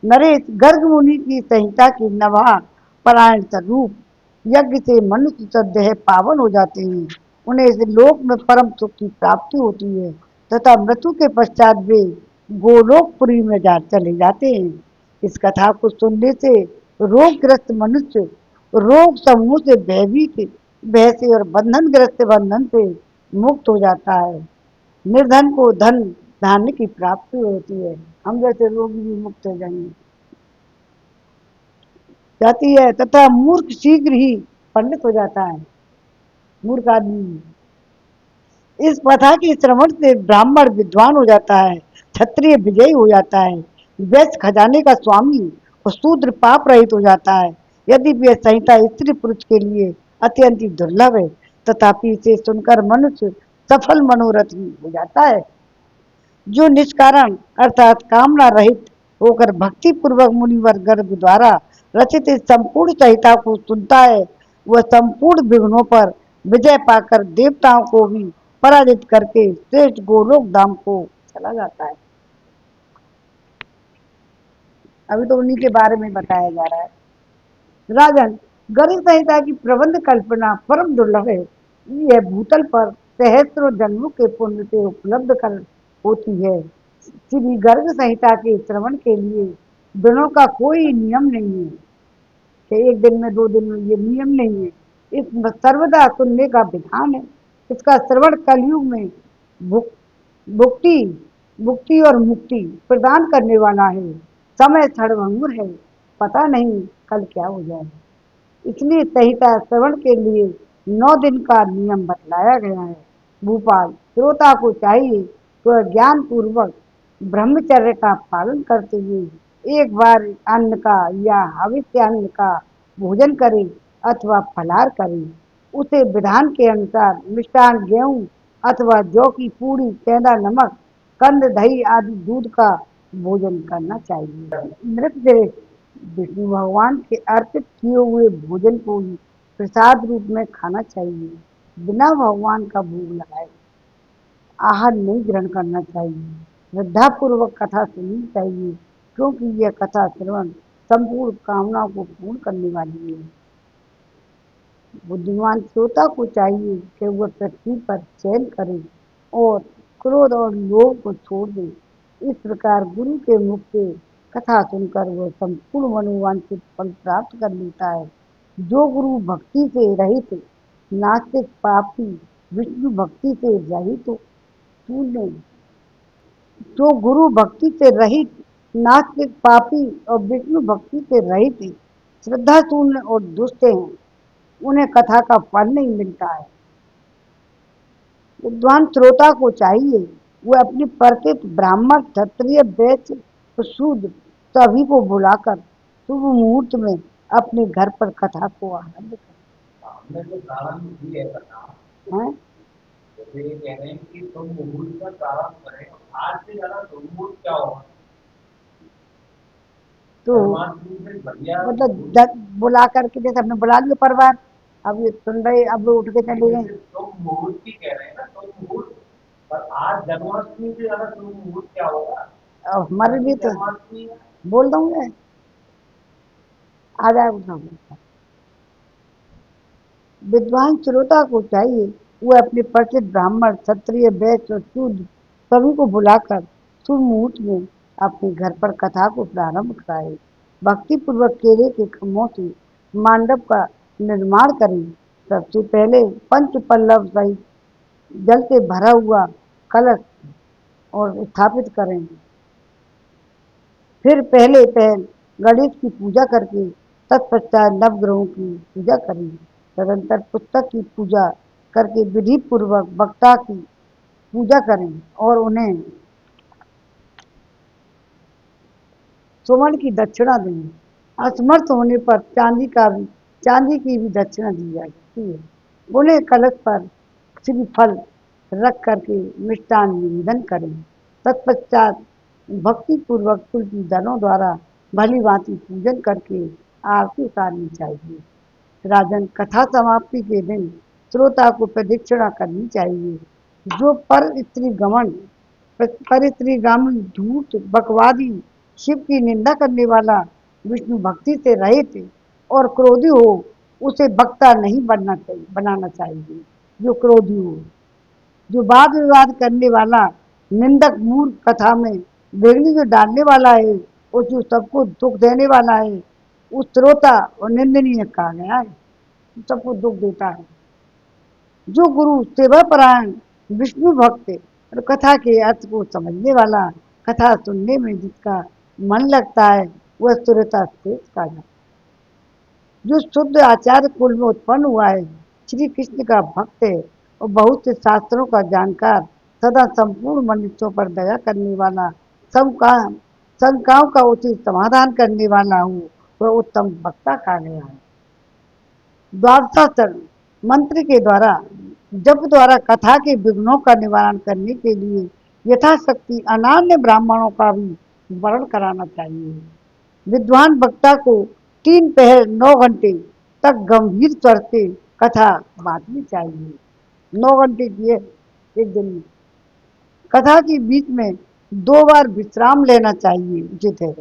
नरेश गर्ग मुनि की संहिता के नवा परायण स्वरूप यज्ञ से मनुष्य सदेह पावन हो जाते हैं। उन्हें इस लोक में परम सुख की प्राप्ति होती है तथा मृत्यु के पश्चात वे गोलोकपुरी में चले जाते हैं। इस कथा को सुनने से रोगग्रस्त मनुष्य रोग समूह से भयभीत भय से और बंधनग्रस्त बंधन से मुक्त हो जाता है। निर्धन को धन धान्य की प्राप्ति होती है। हम जैसे रोगी भी मुक्त हो जाती है तथा मूर्ख शीघ्र ही पंडित हो जाता है। मूर्ख आदमी इस कथा के श्रवण से ब्राह्मण विद्वान हो जाता है, क्षत्रिय विजयी हो जाता है, वैश्य खजाने का स्वामी और शूद्र पाप रहित हो जाता है। यदि यह संहिता स्त्री पुरुष के लिए अत्यंत ही दुर्लभ है, तथापि इसे सुनकर मनुष्य सफल मनोरथ ही हो जाता है। जो निष्कारण अर्थात कामना रहित होकर भक्ति पूर्वक मुनिवर गर्ग द्वारा रचित इस संपूर्ण संहिता को सुनता है, वह संपूर्ण विघ्नों पर विजय पाकर देवताओं को भी पराजित करके श्रेष्ठ गोलोक धाम को चला जाता है। अभी तो उन्हीं के बारे में बताया जा रहा है। राजन, गर्ग संहिता की प्रबंध कल्पना परम दुर्लभ है। यह भूतल पर सहस्त्रों जन्मों के पुण्य से उपलब्ध कर होती है। श्री गर्ग संहिता के श्रवण के लिए दिनों का कोई नियम नहीं है कि एक दिन में 2 दिन में, ये नियम नहीं है। इस सर्वदा सुनने का विधान है। इसका श्रवण कलयुग में भुक्ति मुक्ति और मुक्ति प्रदान करने वाला है। समय क्षणभंगुर है, पता नहीं कल क्या हो जाए। इसलिए संहिता श्रवण के लिए 9 दिन का नियम बतलाया गया है। भूपाल, श्रोता को चाहिए तो ज्ञान पूर्वक ब्रह्मचर्य का पालन करते हुए एक बार अन्न का या हविष्य अन्न का भोजन करे अथवा फलाहार करे। उसे विधान के अनुसार मिष्टान गेहूं अथवा जौ की पूरी, सेंधा नमक, कंद, दही आदि दूध का भोजन करना चाहिए। नृत्य विष्णु भगवान के अर्पित किए हुए भोजन को ही प्रसाद रूप में खाना चाहिए। बिना भगवान का भोग लगाए आहार नहीं ग्रहण करना चाहिए। श्रद्धापूर्वक कथा सुननी चाहिए, क्योंकि यह कथा श्रवण संपूर्ण कामनाओं को पूर्ण करने वाली है। बुद्धिमान श्रोता को चाहिए कि वह पृथ्वी पर चयन करे और क्रोध और लोभ को छोड़ दे। इस प्रकार गुरु के मुख से कथा सुनकर वह संपूर्ण मनोवांछित फल प्राप्त कर लेता है। जो गुरु भक्ति से रहित नास्तिक पापी विष्णु भक्ति से रहित शून्य जो गुरु भक्ति से रहित नास्तिक पापी और विष्णु भक्ति से रहित श्रद्धा शून्य और दुष्ट हैं, उन्हें कथा का फल नहीं मिलता है। विद्वान श्रोता को चाहिए वह अपनी परिचित ब्राह्मण, क्षत्रिय, वैश्य और शूद्र सभी को बुलाकर शुभ मुहूर्त में अपने घर पर कथा को आरंभ करे। हमने जो प्रारंभ की है कथा, हैं? जैसे ये कह रहे हैं कि तुम मुहूर्त का प्रारंभ करें, आज से ज्यादा मुहूर्त क्या होगा? तो मतलब बुला करके जैसे हमने बुला लिया परिवार, अब ये सुन रहे, अब वो उठ के चले गए। तुम मुहूर्त की कह रहे हैं ना, तुम मुहूर्त, पर आज जन्माष्टमी से ज्यादा तुम मुहूर्त क्या होगा? हमारे लिए तो जन्माष्टमी बोल दूंगे, आ जाए। विद्वान श्रोता को चाहिए वह अपने परिचित ब्राह्मण, क्षत्रिय, वैश्य और शूद्र सभी को बुलाकर शुभ मुहूर्त में अपने घर पर कथा को प्रारंभ कराए। भक्ति पूर्वक केले के खम्भों से मंडप का निर्माण करें। सबसे पहले पंच पल्लव सहित जल से भरा हुआ कलश और स्थापित करें। फिर पहले गणेश की पूजा करके तत्पश्चात नवग्रहों की पूजा करें। तदंतर पुस्तक की पूजा करके विधि पूर्वक वक्ता की पूजा करें और उन्हें सुवर्ण की दक्षिणा दें। असमर्थ होने पर चांदी की भी दक्षिणा दी जा सकती है। उन्हें कलश पर श्रीफल रख करके मिष्टान निवेदन करें। तत्पश्चात भक्ति पूर्वक तुलसी दलों द्वारा भली भांति पूजन करके आरती उतारनी चाहिए। राजन, कथा समाप्ति के दिन श्रोता को प्रदक्षिणा करनी चाहिए। जो पर स्त्रीगामी झूठ बकवादी शिव की निंदा करने वाला विष्णु भक्ति से रहित और क्रोधी हो, उसे भक्ता नहीं बनाना चाहिए। जो क्रोधी हो, जो वाद विवाद करने वाला, निंदक, मूर्ख, कथा में बिगड़ी जो डालने वाला है, और जो सबको दुख देने वाला है, उस श्रोता और निंदनीय कहा गया है, सबको दुख देता है। जो गुरु सेवा परायण, विष्णु भक्त और कथा के अर्थ को समझने वाला, कथा सुनने में जिसका मन लगता है, वह श्रोता श्रेष्ठ कहा जाता है। जो शुद्ध आचार्य कुल में उत्पन्न हुआ है, श्री कृष्ण का भक्त है और बहुत से शास्त्रों का जानकार, सदा संपूर्ण मनुष्यों पर दया करने वाला, शंकाओं का उचित समाधान करने वाला हूँ, वह उत्तम वक्ता कहा गया है। द्वादशाचरण मंत्र के द्वारा, जप द्वारा कथा के विघ्नों का निवारण करने के लिए यथाशक्ति अनान्य ब्राह्मणों का भी वर्ण कराना चाहिए। विद्वान वक्ता को 3 पहर 9 घंटे तक गंभीर स्वर से कथा बांटनी चाहिए। 9 घंटे की है एक दिन में। कथा के बीच में 2 बार विश्राम लेना चाहिए, उचित है।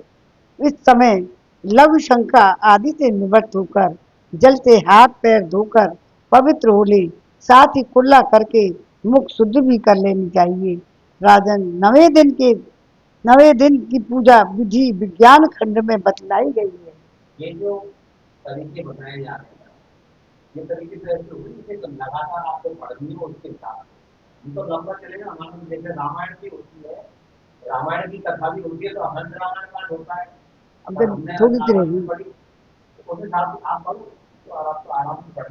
इस समय लघु शंका आदि से निवृत्त होकर जल से हाथ पैर धोकर पवित्र हो ले, साथ ही कुल्ला करके मुख शुद्ध भी कर लेनी चाहिए। राजन, 9वें दिन की पूजा विधि विज्ञान खंड में बतलाई गई है। ये जो तरीके बताए जा रहे हैं, ये तरीके से ऐसे हुए कि लगातार आपको पढ़नी हो, उसके साथ तो लंबा चलेगा। हमारे जैसे रामायण की होती है, रामायण की कथा भी होती है, तो अनंत रामायण पाठ होता है। अब थोड़ी देर होगी।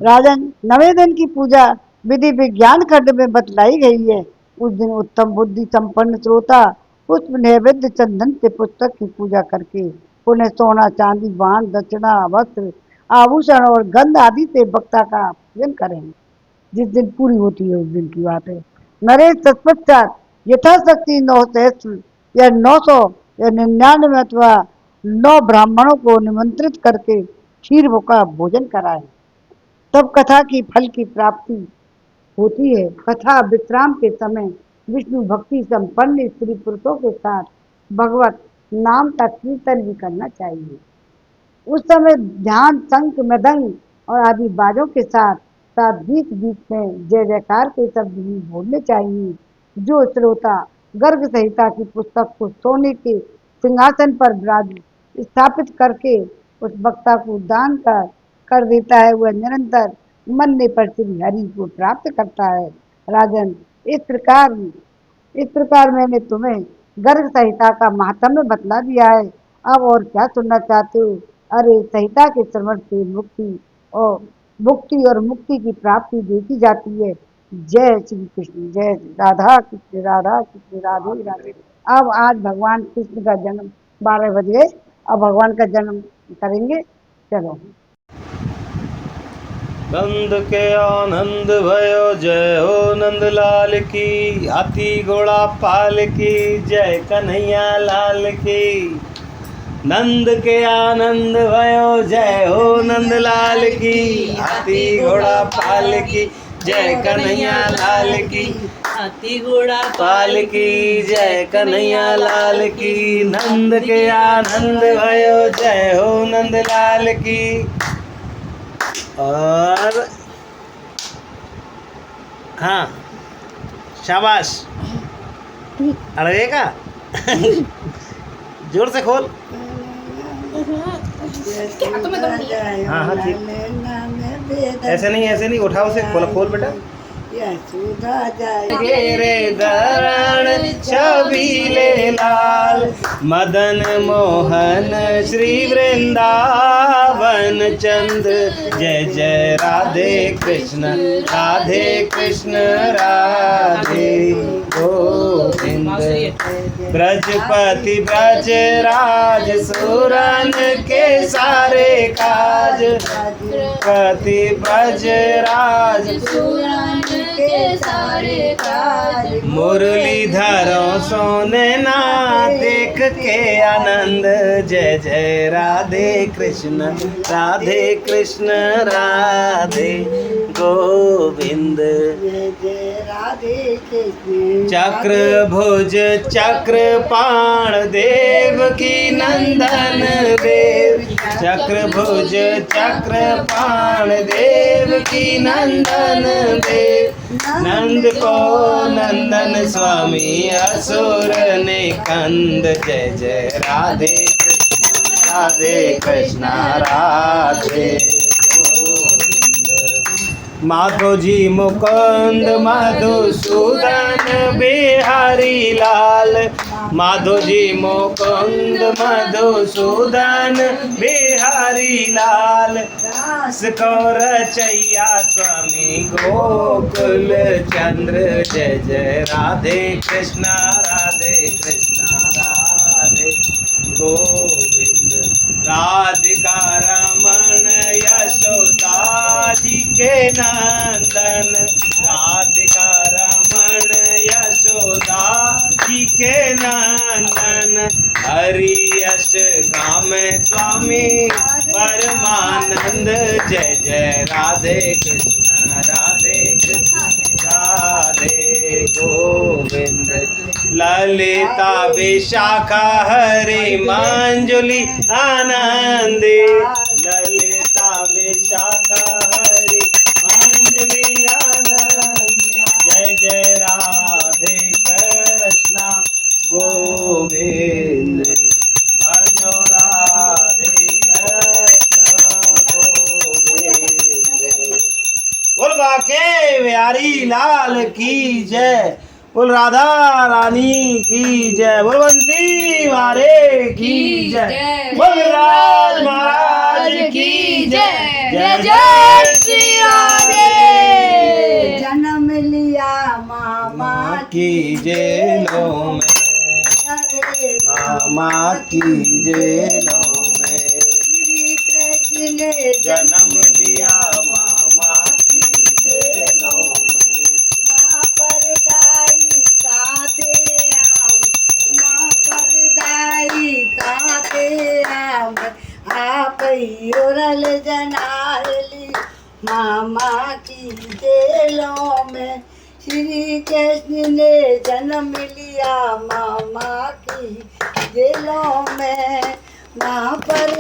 राजन, 9वें दिन की पूजा विधि विज्ञान खंड में बतलाई गई है। उस दिन उत्तम बुद्धि संपन्न श्रोता पुष्प नैवेद्य चंदन से पुस्तक की पूजा करके पुण्य सोना चांदी बाण दक्षिणा वस्त्र आभूषण और गंध आदि से वक्ता का पूजन करें। जिस दिन पूरी होती है उस दिन की बात है। नरेश तत्पश्चात यथाशक्ति 9 सहस्त्र या 900 या 99 अथवा 9 ब्राह्मणों को निमंत्रित करके क्षीर का भोजन कराए, तब कथा की फल की प्राप्ति होती है। कथा विश्राम के समय विष्णु भक्ति संपन्न स्त्री पुरुषों के साथ भगवत नाम का कीर्तन भी करना चाहिए। उस समय ध्यान, शंख, मृदंग और आदि बाजों के साथ साथ बीच बीच में जय जयकार के शब्द भी बोलने चाहिए। जो श्रोता गर्ग संहिता की पुस्तक को सोने के सिंहासन पर स्थापित करके उस वक्ता को दान कर देता है, वह निरंतर मरने पर श्री हरि को प्राप्त करता है। राजन, इस प्रकार मैंने तुम्हें गर्ग संहिता का महात्म्य बतला दिया है। अब और क्या सुनना चाहते हो? अरे, संहिता के श्रवण से मुक्ति और मुक्ति की प्राप्ति देखी जाती है। जय श्री कृष्ण, जय राधा कृष्ण, राधा कृष्ण, राधे राधे। अब आज भगवान कृष्ण का जन्म 12 बज गए, अब भगवान का जन्म करेंगे। चलो। नंद के आनंद भयो, जय हो नंद लाल की। हाथी घोड़ा पाल की, जय कन्हैया लाल की। नंद के आनंद भयो, जय हो नंद लाल की। हाथी घोड़ा पाल की, जय कन्हैया लाल की। हाथी घोड़ा पाल की, जय कन्हैया लाल की। नंद के आनंद भयो, जय हो नंद लाल की। और हाँ, शाबाश। अड़ेगा जोर से खोल। हाँ हाँ, ठीक। ऐसे नहीं, उठाओ से खोल बेटा। गेरे धरण छबीले लाल, मदन मोहन श्री वृंदावन चंद। जय जय राधे कृष्ण, राधे कृष्ण, राधे गोविंद। ब्रजपति ब्रज राज, सुरन के सारे काज। पति ब्रज राज, के सारे काज। मुरलीधरों सोने ना देख के आनंद। जय जय राधे कृष्ण, राधे कृष्ण, राधे गोविंद। जय जय राधे कृष्ण। चक्र भुज चक्र पाण, देव की नंदन देव चक्रभुज चक्रपाण देव की नंदन देव नंद को नंदन स्वामी असुर ने कंद जय जय राधे कृष्ण राधे माधो जी मुकुंद मधुसूदन बिहारी लाल माधो जी मुकुंद मधुसूदन बिहारी लाल को रचैया स्वामी गोकुल चंद्र जय जय राधे कृष्ण राधे गोविंद राधिका रमण यशोदा जी के नंदन राधिका रमण यशोदा जी के नंदन हरि यश गाम स्वामी परमानंद जय जय राधे कृष्ण राधे गोविंद ललिता विशाखा हरि मंजुली आनंदी ललिता विशाखा हरि मंजुली आनंदी जय जय राधे कृष्ण गोविंद भजो राधे कृष्ण गोविंद बोल बाके बिहारी लाल की जय बोल राधा रानी की जय बोल बंसी मारे की जय बोल राज महाराज की जय जय जय श्री राधे। जन्म लिया मामा की जेलों में मामा की जेलों में श्री कृष्ण ने जन्म लिया मामा की जेलों में वहाँ पर दाई काते आम वहाँ पर दाई काते आम आप ही उरल जनाली मामा की जेलों में श्री कृष्ण ने जन्म लिया मामा की जेलों में वहाँ पर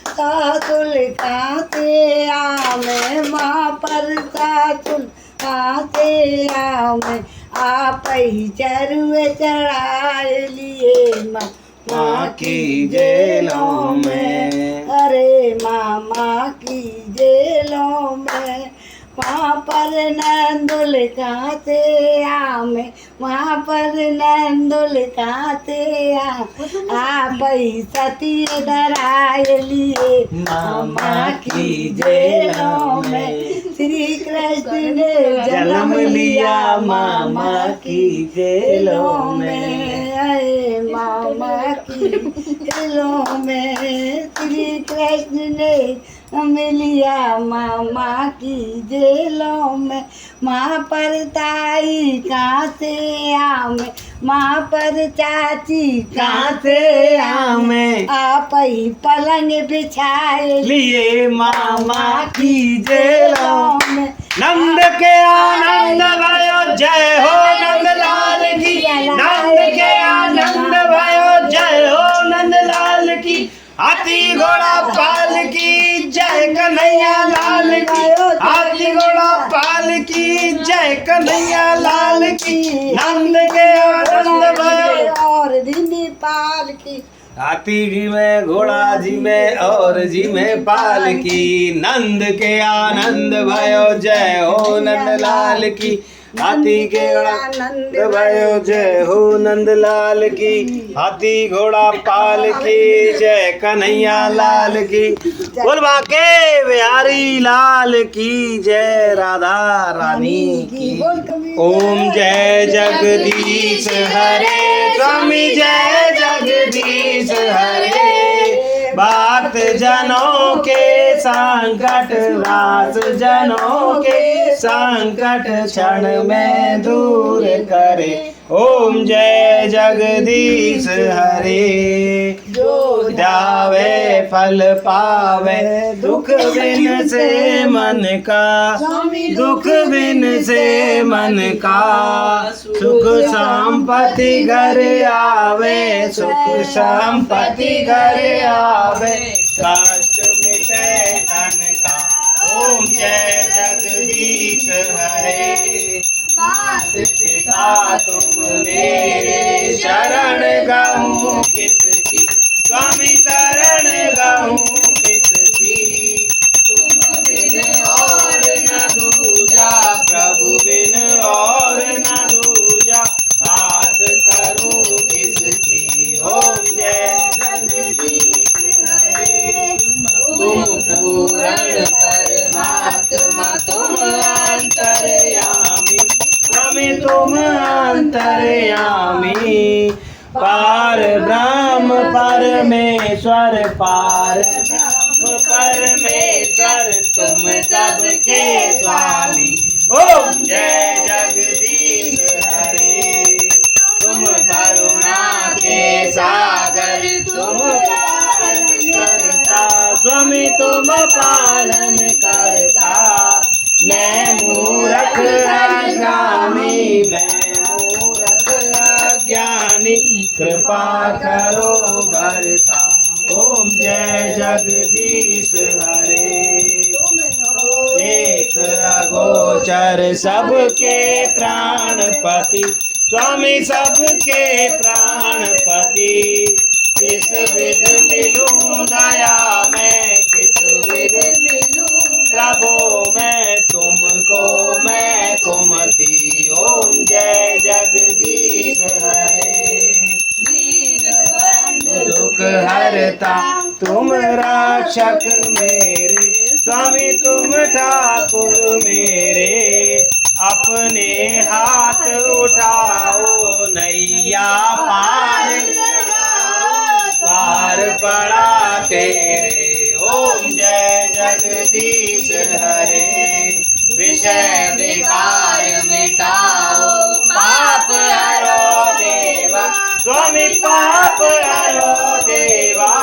सासुल काते आमे वहाँ पर सासुल काते आमे आप ही चरुए चढ़ाए लिए माँ की जेलों में अरे मामा की जेलों में वहाँ पर नंदुल काते आमे वहाँ पर नंदुल काते आप ही सती डराए लिए मामा की जेलों में श्री कृष्ण ने जन्म लिया मामा की जेलों में अरे मामा की जेलों में श्री कृष्ण ने मिलिया मामा की जेलों में माँ पर ताई कहाँ से आमे माँ पर चाची कहाँ से आमे आप ही पलंग बिछाए लिए मामा की जेलों में में नंद के आनंद भयो जय हो नंद लाल की नंद के आनंद भयो जय हो नंद लाल की हाथी घोड़ा पाल की जय कन्हैया लाल की हाथी घोड़ा पाल की जय कन्हैया लाल की नंद के आनंद भयो और दीनी पाल की हाथी जी में घोड़ा जी में और जी में पाल की नंद के आनंद भयो जय हो नंद लाल की हाथी के घोड़ा आनंद भयो जय हो नंद लाल की हाथी घोड़ा पाल की जय कन्हैया लाल की बोल बाके बिहारी लाल की जय राधा रानी की ओम जय जगदीश हरे स्वामी जय जगदीश हरे भक्त जनों के संकट दास जनों के संकट क्षण में दूर करे ओम जय जगदीश हरे जो ध्यावे फल पावे, दुख बिन से मन का, दुख बिन से मन का, सुख संपत्ति घर आवे, सुख संपत्ति घर आवे, कष्ट मिटे तन का। ओम जय जगदीश हरे। मात पिता तुम मेरे, शरण गहूँ किसकी, स्वामी शरण गहूँ किसकी, तुम बिन और न दूजा, प्रभु बिन और न दूजा, आस करूँ किसकी। ओम जय जगदीश हरे। तुम पूर्ण परमात्मा, तुम अंतर्यामी, स्वामी तुम अंतर्यामी, पार ब्रह्म परमेश्वर, पार ब्रह्म परमेश्वर, तुम सबके स्वामी। ओम जय जगदीश हरे। तुम करुणा के सागर, तुम पालन करता, स्वामी तुम पालन करता। मैं मूर्ख अज्ञानी, मैं मूर्ख अज्ञानी, कृपा करो भरता। ओम जय जगदीश हरे। एक अगोचर सबके प्राणपति, स्वामी सबके प्राणपति, किस विध मिलूं दया मैं, किस विध मिलूं प्रभु मैं, तुमको मैं कुमति। ओम जय जगदीश हरे। दुख हरता तुम रक्षक मेरे, स्वामी तुम ठाकुर मेरे, अपने हाथ उठाओ नैया पार, पार पड़ा तेरे। ओम जय जगदीश हरे। विषय विकार मिटाओ, पाप हरो देवा, स्वामी पाप हरो देवा।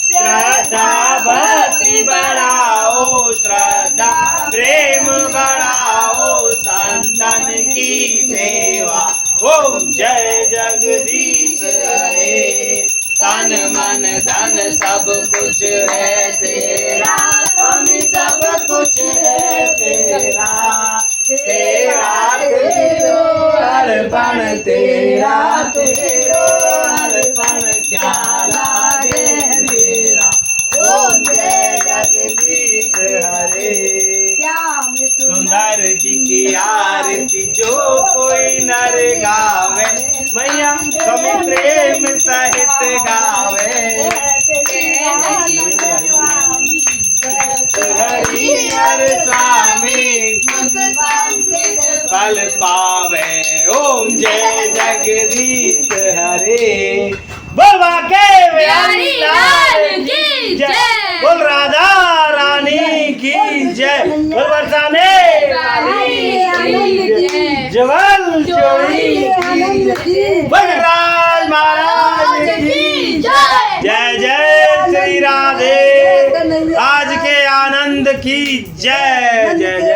श्रद्धा भक्ति बढ़ाओ, श्रद्धा प्रेम बढ़ाओ, संतन की सेवा। ओम जय जगदीश हरे। तन मन धन सब कुछ है तेरा, स्वामी सब कुछ है तेरा। तेरा तेरो अर्पण, तेरा तेरो अर्पण, क्या लागे मेरा। ओम जय जगदीश हरे। सुंदर जी की आरती जो कोई नर गावे, मैया स्वामी प्रेम सहित गावे। हरि हर स्वामी फल पावे। ओम जय जगदीश हरे। बोलवा के बिहारी लाल की जय, बोल राधा रानी की जय, बोल बरसाने जवल चोरी, बोल राज महाराज की जय। जय जय श्री राधे। आज के आनंद की जय। जय जय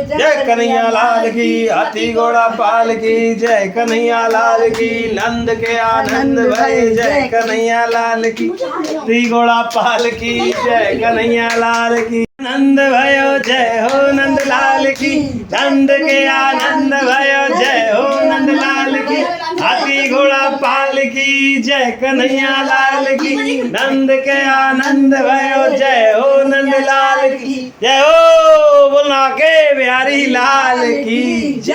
जय कन्हैया लाल की, हाथी घोड़ा पाल की जय, कन्हैया लाल की, नंद के आनंद भय जय कन्हैया लाल की, हाथी घोड़ा पाल की जय कन्हैया लाल की। नंद भयो जय हो नंद लाल की, नंद के आनंद भयो जय हो नंद लाल की, हाथी घोड़ा पाल की जय कन्हैया लाल की, नंद के आनंद भयो जय हो नंद लाल की जय हो। बोलना के बिहारी लाल की जय।